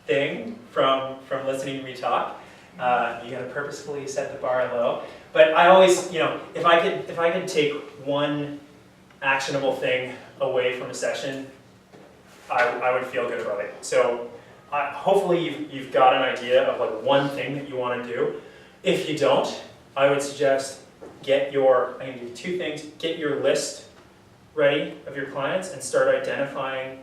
S1: thing from listening to me talk. You got to purposefully set the bar low. But I always, if I could take one actionable thing away from a session, I would feel good about it. So hopefully you've got an idea of like one thing that you want to do. If you don't, I would suggest I'm going to do 2 things. Get your list ready of your clients and start identifying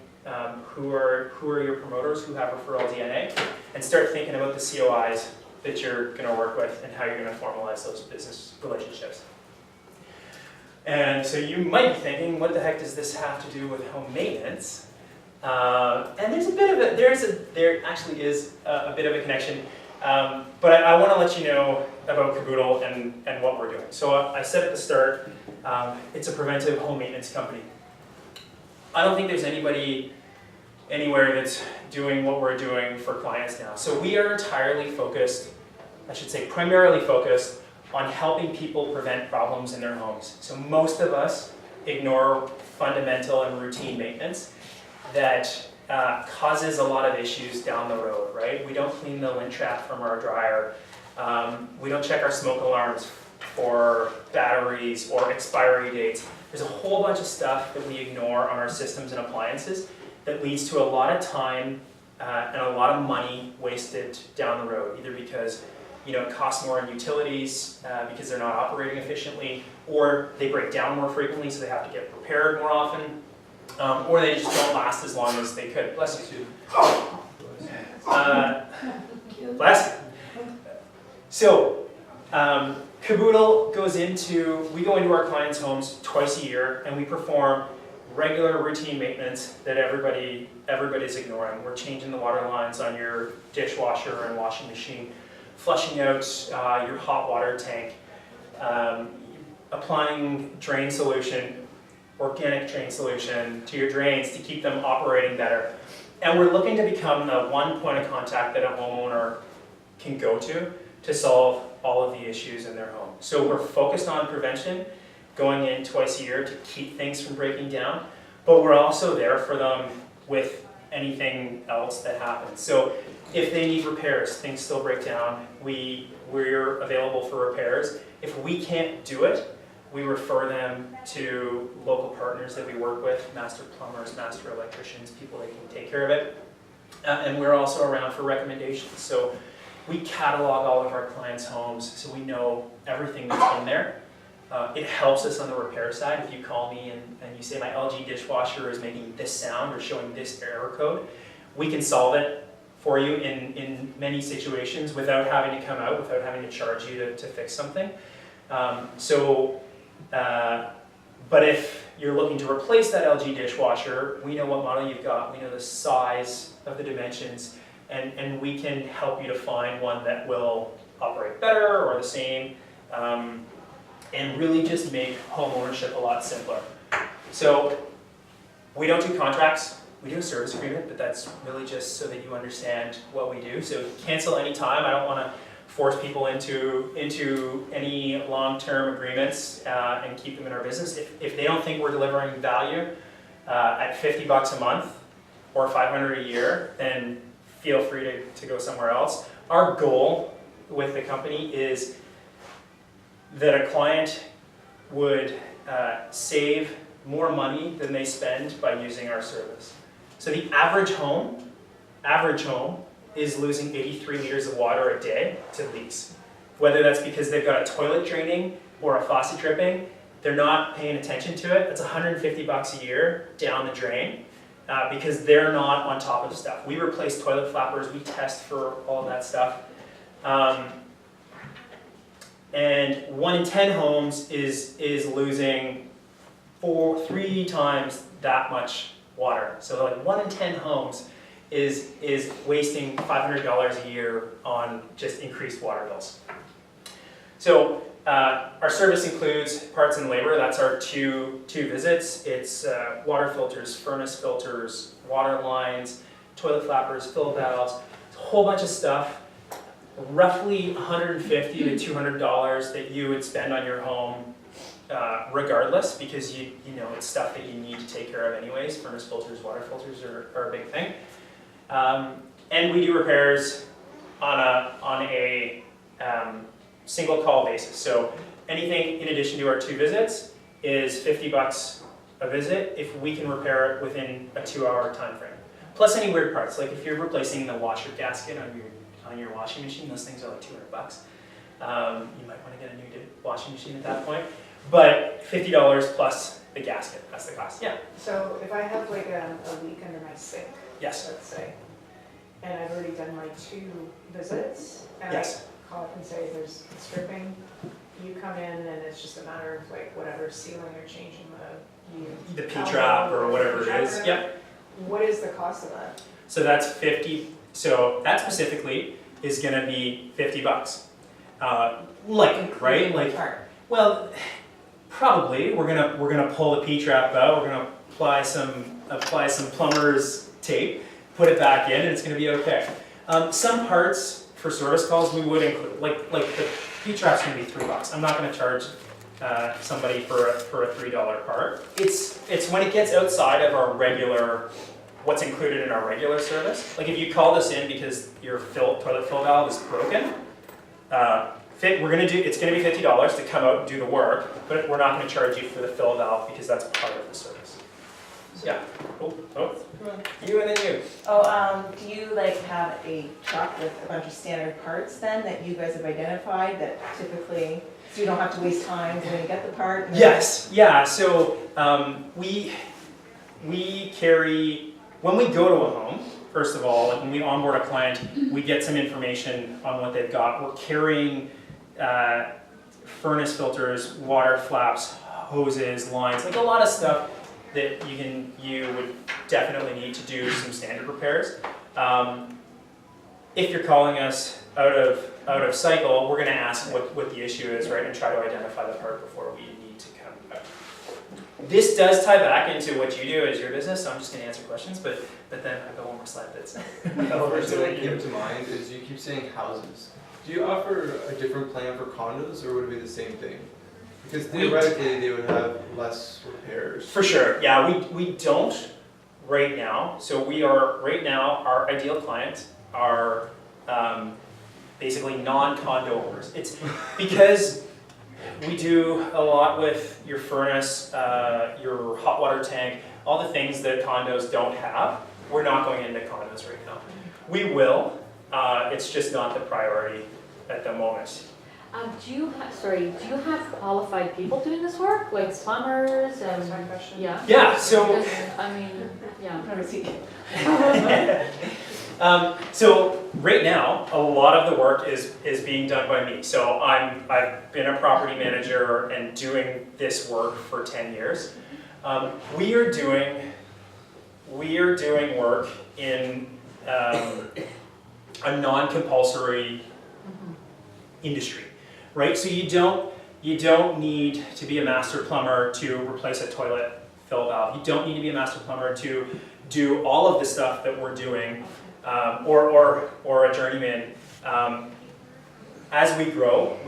S1: who are your promoters, who have referral DNA, and start thinking about the COIs that you're going to work with and how you're going to formalize those business relationships. And so you might be thinking, what the heck does this have to do with home maintenance? And there's a bit of there actually is a bit of a connection. But I want to let you know about Caboodle and what we're doing. So I said at the start, it's a preventive home maintenance company. I don't think there's anybody anywhere that's doing what we're doing for clients now. So we are primarily focused on helping people prevent problems in their homes. So most of us ignore fundamental and routine maintenance that causes a lot of issues down the road, right? We don't clean the lint trap from our dryer. We don't check our smoke alarms for batteries or expiry dates. There's a whole bunch of stuff that we ignore on our systems and appliances that leads to a lot of time and a lot of money wasted down the road, either because it costs more in utilities because they're not operating efficiently, or they break down more frequently so they have to get repaired more often, or they just don't last as long as they could. Bless you. Bless you. So, Caboodle we go into our clients' homes twice a year, and we perform regular routine maintenance that everybody's ignoring. We're changing the water lines on your dishwasher and washing machine, flushing out your hot water tank, applying drain solution, organic drain solution to your drains to keep them operating better. And we're looking to become the one point of contact that a homeowner can go to solve all of the issues in their home. So we're focused on prevention, going in twice a year to keep things from breaking down, but we're also there for them with anything else that happens. So if they need repairs, things still break down, we're available for repairs. If we can't do it, we refer them to local partners that we work with, master plumbers, master electricians, people that can take care of it. And we're also around for recommendations. So we catalog all of our clients' homes so we know everything that's in there. It helps us on the repair side. If you call me and you say my LG dishwasher is making this sound or showing this error code, we can solve it for you in many situations without having to come out, without having to charge you to fix something. But if you're looking to replace that LG dishwasher, we know what model you've got, we know the size of the dimensions, and we can help you to find one that will operate better or the same, and really just make home ownership a lot simpler. So we don't do contracts, we do a service agreement, but that's really just so that you understand what we do. So cancel anytime. I don't want to force people into any long-term agreements and keep them in our business. If they don't think we're delivering value at $50 a month or $500 a year, then feel free to go somewhere else. Our goal with the company is that a client would save more money than they spend by using our service. So the average home is losing 83 liters of water a day to leaks. Whether that's because they've got a toilet draining or a faucet dripping, they're not paying attention to it. It's $150 a year down the drain because they're not on top of stuff. We replace toilet flappers, we test for all of that stuff. And 1 in 10 homes is losing 3 times that much water. So like 1 in 10 homes is wasting $500 a year on just increased water bills. So our service includes parts and labor. That's our two visits. It's water filters, furnace filters, water lines, toilet flappers, fill valves, a whole bunch of stuff. Roughly $150 to $200 that you would spend on your home regardless, because you know it's stuff that you need to take care of anyways. Furnace filters, water filters are a big thing. And we do repairs on a single call basis. So anything in addition to our 2 visits is $50 a visit if we can repair it within a 2-hour time frame. Plus any weird parts, like if you're replacing the washer gasket on your washing machine, those things are like $200. You might want to get a new washing machine at that point. But $50 plus the gasket, that's the cost. Yeah.
S3: So if I have like a leak under my sink,
S1: Yes.
S3: let's say, and I've already done my 2 visits, and
S1: Yes.
S3: I call up and say there's stripping, you come in and it's just a matter of like whatever sealing or changing
S1: The P-trap or whatever it is. Yep.
S3: What is the cost of that?
S1: So that's 50. So that specifically is going to be $50. Right? Like, well, probably we're gonna pull the P-trap out. We're gonna apply some plumber's tape, put it back in, and it's gonna be okay. Some parts for service calls we would include, like heat trap's gonna be $3. I'm not gonna charge somebody for a $3 part. It's when it gets outside of our regular, what's included in our regular service. Like if you called us in because your toilet fill valve is broken, it's gonna be $50 to come out and do the work, but we're not gonna charge you for the fill valve because that's part of the service. Yeah. Oh, you and then you.
S2: Do you like have a truck with a bunch of standard parts then that you guys have identified that typically, so you don't have to waste time when you get the part? and then-
S1: Yes, yeah, so we carry, when we go to a home, first of all, like when we onboard a client, we get some information on what they've got. We're carrying furnace filters, water flaps, hoses, lines, like a lot of stuff that you would definitely need to do some standard repairs. If you're calling us out of cycle, we're going to ask what the issue is, right, and try to identify the part before we need to come out. This does tie back into what you do as your business, so I'm just going to answer questions, but then I've got one more slide that's
S4: The first thing that came to mind is you keep saying houses. Do you offer a different plan for condos, or would it be the same thing? Because theoretically, they would have less repairs.
S1: For sure, yeah, we don't right now. So we are, right now, our ideal clients are basically non-condo owners. It's because we do a lot with your furnace, your hot water tank, all the things that condos don't have. We're not going into condos right now. We will, it's just not the priority at the moment.
S6: Do you have qualified people doing this work, like plumbers and?
S3: That's my question.
S6: Yeah.
S1: Yeah, so
S6: Because, I mean, yeah.
S2: Let me see.
S1: So right now, a lot of the work is being done by me. So I've been a property manager and doing this work for 10 years. We are doing work in a non-compulsory industry, right? So you don't need to be a master plumber to replace a toilet fill valve. You don't need to be a master plumber to do all of the stuff that we're doing, or a journeyman. As we grow,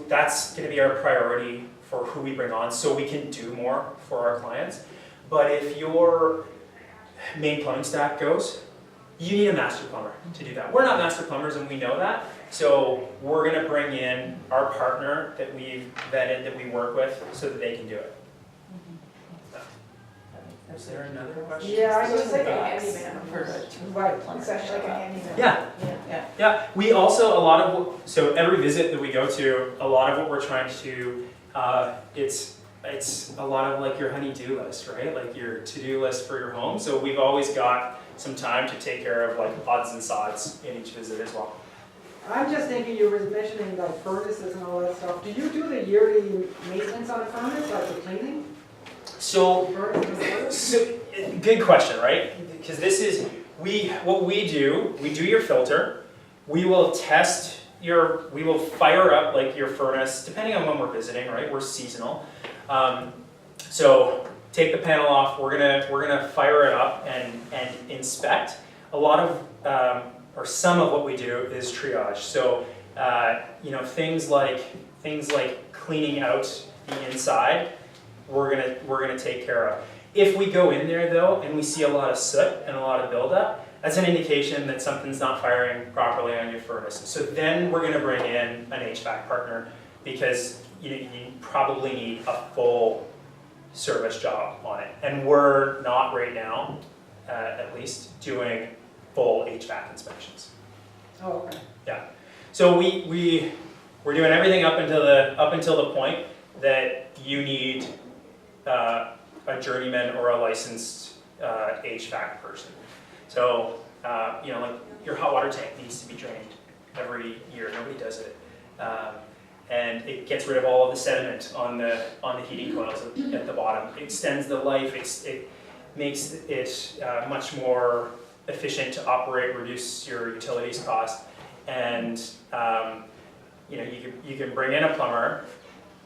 S1: that's going to be our priority for who we bring on, so we can do more for our clients. But if your main plumbing stack goes, you need a master plumber to do that. We're not master plumbers, and we know that. So we're going to bring in our partner that we've vetted, that we work with, so that they can do it. Is there another question?
S3: Yeah, I was like a
S2: $200
S3: handyman.
S2: for a
S3: Right,
S2: plumber.
S3: it's actually like a handyman.
S1: Yeah.
S2: Yeah.
S1: We also, so every visit that we go to, a lot of what we're trying to, it's a lot of like your honey-do list, right? Like your to-do list for your home. So we've always got some time to take care of like odds and sods in each visit as well.
S7: I'm just thinking, you were mentioning like furnaces and all that stuff. Do you do the yearly maintenance on a furnace, like the cleaning?
S1: So,
S7: Furnace?
S1: good question, right? Because this is, what we do your filter, we will fire up like your furnace, depending on when we're visiting, right? We're seasonal. So take the panel off, we're gonna fire it up and inspect. A lot of, or some of what we do is triage. So, things like cleaning out the inside, we're gonna take care of. If we go in there though and we see a lot of soot and a lot of buildup, that's an indication that something's not firing properly on your furnace. So then we're gonna bring in an HVAC partner, because you probably need a full service job on it. And we're not right now, at least, doing full HVAC inspections.
S7: Oh, okay.
S1: Yeah. So we're doing everything up until the point that you need a journeyman or a licensed HVAC person. So like your hot water tank needs to be drained every year. Nobody does it, and it gets rid of all of the sediment on the heating coils at the bottom. It extends the life. It makes it much more efficient to operate, reduce your utilities cost, and you can bring in a plumber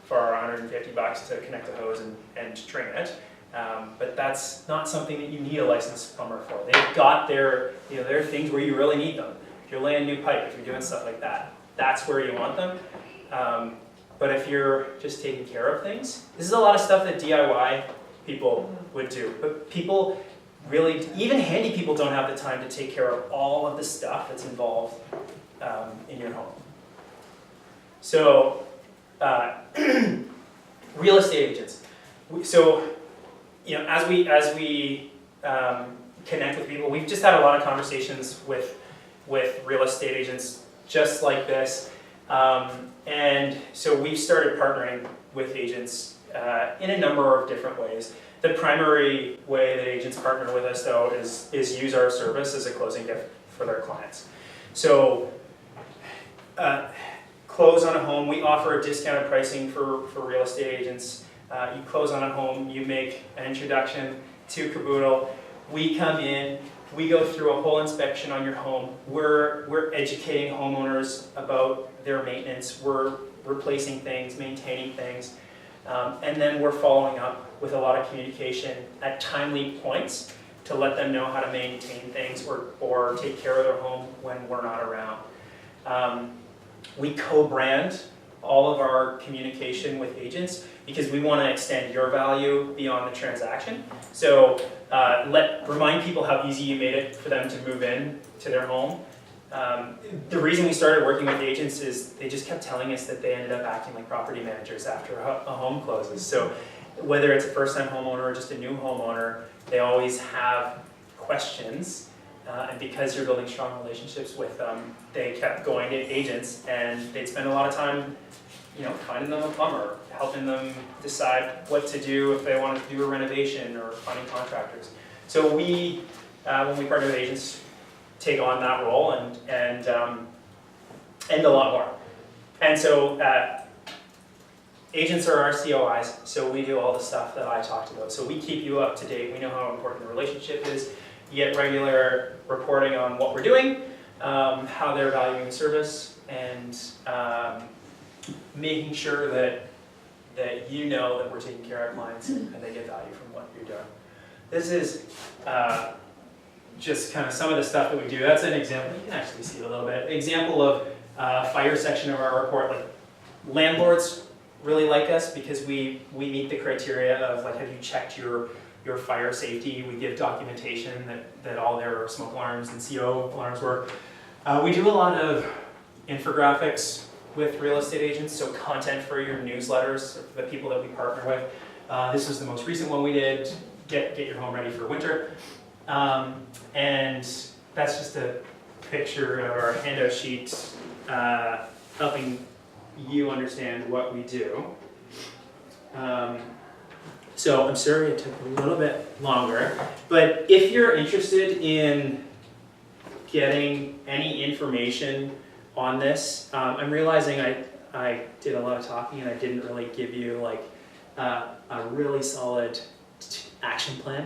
S1: for $150 to connect the hose and drain it. But that's not something that you need a licensed plumber for. They've got there are things where you really need them. If you're laying new pipe, if you're doing stuff like that, that's where you want them. But if you're just taking care of things, this is a lot of stuff that DIY people would do. But people really, even handy people don't have the time to take care of all of the stuff that's involved in your home. So, real estate agents. So, you know, as we connect with people, we've just had a lot of conversations with real estate agents just like this. And so we've started partnering with agents in a number of different ways. The primary way that agents partner with us, though, is use our service as a closing gift for their clients. So, close on a home, we offer discounted pricing for real estate agents. You close on a home, you make an introduction to Caboodle. We come in, we go through a whole inspection on your home. We're educating homeowners about their maintenance. We're replacing things, maintaining things. And then we're following up with a lot of communication at timely points to let them know how to maintain things or take care of their home when we're not around. We co-brand all of our communication with agents because we want to extend your value beyond the transaction. So remind people how easy you made it for them to move in to their home. The reason we started working with agents is they just kept telling us that they ended up acting like property managers after a home closes. So whether it's a first-time homeowner or just a new homeowner, they always have questions. And because you're building strong relationships with them, they kept going to agents, and they'd spend a lot of time, you know, finding them a plumber, helping them decide what to do if they wanted to do a renovation or finding contractors. So we, when we partner with agents, take on that role and a lot more. And so agents are our COIs, so we do all the stuff that I talked about. So we keep you up to date. We know how important the relationship is. You get regular reporting on what we're doing, how they're valuing the service, and making sure that you know that we're taking care of clients and they get value from what you're doing. This is just kind of some of the stuff that we do. That's an example. You can actually see it a little bit. Example of fire section of our report. Like, landlords really like us because we meet the criteria of, like, have you checked your fire safety? We give documentation that all their smoke alarms and CO alarms work. We do a lot of infographics with real estate agents, so content for your newsletters, the people that we partner with. This was the most recent one we did, get your home ready for winter. And that's just a picture of our handout sheet helping you understand what we do. So I'm sorry it took a little bit longer, but if you're interested in getting any information on this, I'm realizing I did a lot of talking and I didn't really give you like a really solid action plan,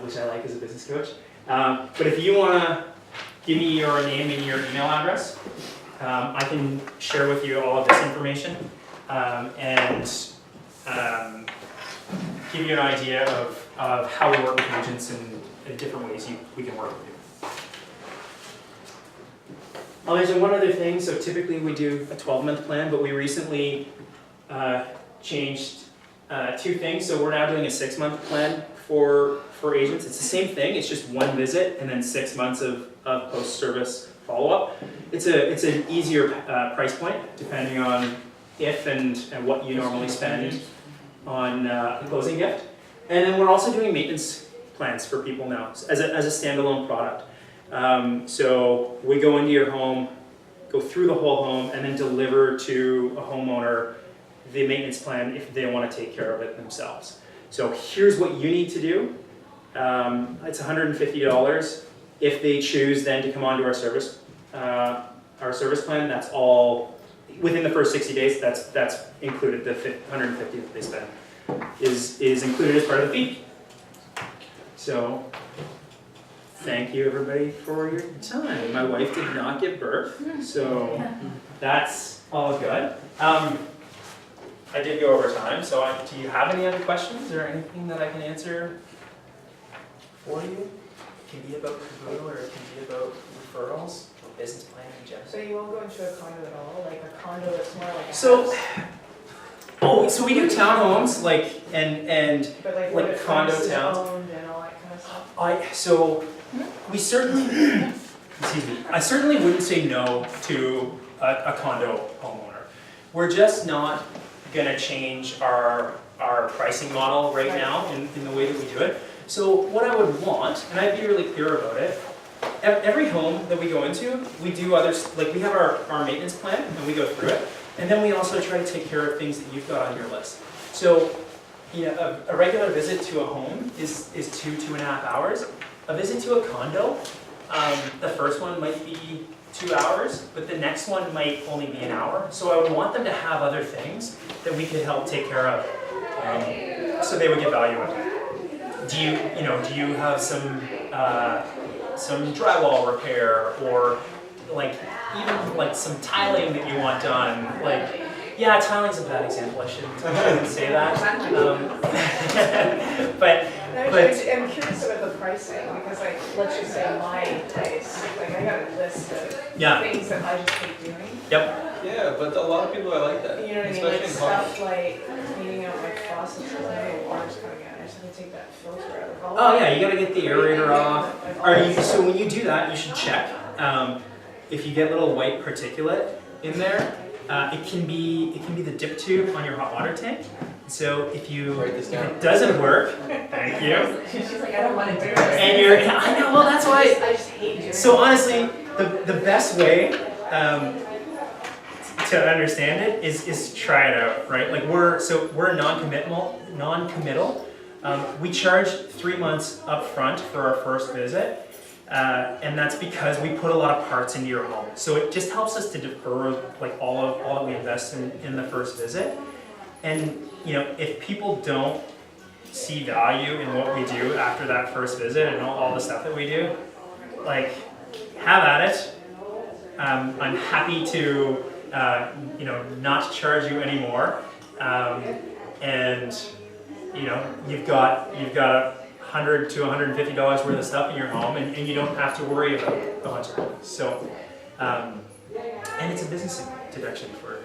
S1: which I like as a business coach. But if you want to give me your name and your email address, I can share with you all of this information and give you an idea of how we work with agents and different ways we can work with you. I'll mention one other thing. So typically we do a 12-month plan, but we recently changed two things. So we're now doing a 6-month plan for agents. It's the same thing. It's just one visit and then 6 months of post-service follow-up. It's an easier price point depending on if and what you normally spend on a closing gift. And then we're also doing maintenance plans for people now as a standalone product. So we go into your home, go through the whole home, and then deliver to a homeowner the maintenance plan if they want to take care of it themselves. So here's what you need to do. It's $150. If they choose then to come onto our service plan, that's all within the first 60 days. That's included. The $150 that they spend is included as part of the fee. So thank you everybody for your time. My wife did not give birth, so that's all good. I did go over time, so do you have any other questions or anything that I can answer for you? can be about caboodle or it can be about referrals or business planning in general.
S3: So you won't go into a condo at all, like a condo that's more like a
S1: So,
S3: house?
S1: so we do townhomes, like, and
S3: But like
S1: like
S3: what if
S1: condo
S3: furnace is
S1: towns.
S3: owned and all that kind of stuff?
S1: so we certainly, excuse me, I certainly wouldn't say no to a condo homeowner. We're just not gonna change our pricing model right now in the way that we do it. So what I would want, and I'd be really clear about it, every home that we go into, we do others, like we have our maintenance plan and we go through it. And then we also try to take care of things that you've got on your list. So, you know, a regular visit to a home is 2.5 hours. A visit to a condo, the first one might be 2 hours, but the next one might only be an hour. So I would want them to have other things that we could help take care of, so they would get value out of it. Do you have some drywall repair, or like even like some tiling that you want done? Like, yeah, tiling's a bad example. I shouldn't say that. But
S3: I'm curious about the pricing, because like, let's just say my place, like I got a list of
S1: yeah,
S3: things that I just hate doing.
S1: yep.
S4: Yeah, but a lot of people are like that.
S3: You know what I mean,
S4: especially
S3: like
S4: in
S3: stuff like cleaning out my faucets, because I know water's coming out, I just have to take that filter out. Like, all
S1: Oh
S3: that.
S1: yeah, you gotta get the aerator off.
S3: Like, all
S1: Are
S3: that
S1: you,
S3: stuff.
S1: so when you do that, you should check. If you get little white particulate in there, it can be the dip tube on your hot water tank. So if
S4: Write this down.
S1: it doesn't work, thank you.
S2: She's like, I don't want to do
S1: And
S2: it.
S1: I know, well that's why.
S3: I just hate doing
S1: So
S3: it.
S1: honestly, the best way to understand it is try it out, right? Like we're non-committal. We charge 3 months up front for our first visit, and that's because we put a lot of parts into your home. So it just helps us to defer like all that we invest in the first visit. And you know, if people don't see value in what we do after that first visit and all the stuff that we do, like, have at it. I'm happy to not charge you anymore, and you know, you've got $100 to $150 worth of stuff in your home, and you don't have to worry about a bunch of things. So, and it's a business deduction for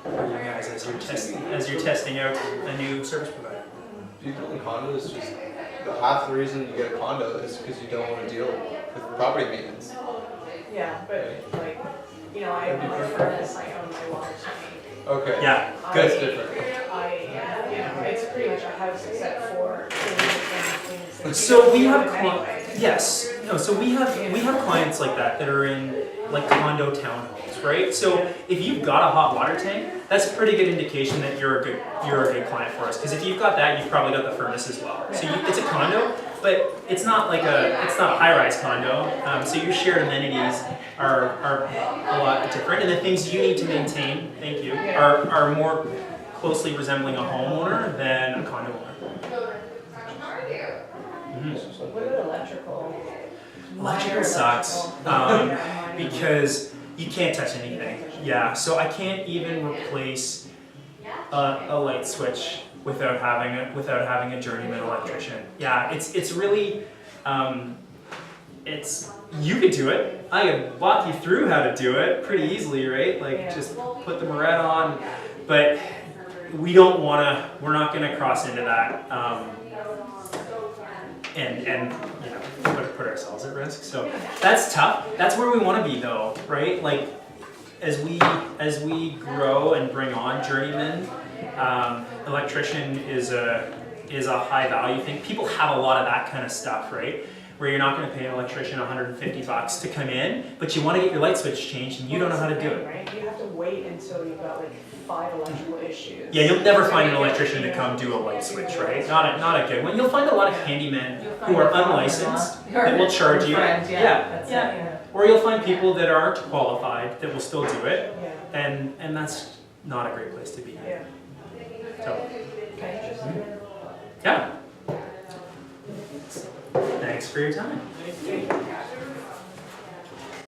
S1: you guys as you're testing out a new service provider.
S4: People in condos, just half the reason you get a condo is because you don't want to deal with property maintenance.
S3: Yeah, but like, you know, I have my furnace, I own my water tank.
S4: Okay.
S1: Yeah,
S4: That's
S1: good.
S4: different.
S3: It's pretty much a house except for things that
S1: So we
S3: you
S1: have
S3: do anyway.
S1: yes, no. So we have clients like that are in like condo townhomes, right? So if you've got a hot water tank, that's a pretty good indication that you're a good client for us. Because if you've got that, you've probably got the furnace as well. So it's a condo, but it's not a high-rise condo. So your shared amenities are a lot different, and the things you need to maintain, thank you, are more closely resembling a homeowner than a condo owner. Mm-hmm.
S3: What about electrical?
S1: Electrical
S3: Minor
S1: sucks
S3: electrical.
S1: because you can't touch anything. Yeah, so I can't even replace a light switch without having a journeyman electrician. Yeah, it's really you could do it. I could walk you through how to do it pretty easily, right? Like just put the moret on, but we're not gonna cross into that. And you know, put ourselves at risk. So that's tough. That's where we want to be though, right? Like as we grow and bring on journeymen, electrician is a high value thing. People have a lot of that kind of stuff, right? Where you're not going to pay an electrician $150 to come in, but you want to get your light switch changed and you don't know how to do it.
S3: Right? You have to wait until you've got like 5 electrical issues.
S1: Yeah, you'll never find an electrician to come do a light switch, right? Not a good one. You'll find a lot of handymen who are unlicensed that will charge you. Yeah. Or you'll find people that aren't qualified that will still do it, and that's not a great place to be.
S3: Yeah.
S1: So,
S3: Okay.
S1: yeah. Thanks for your time.
S3: Interesting.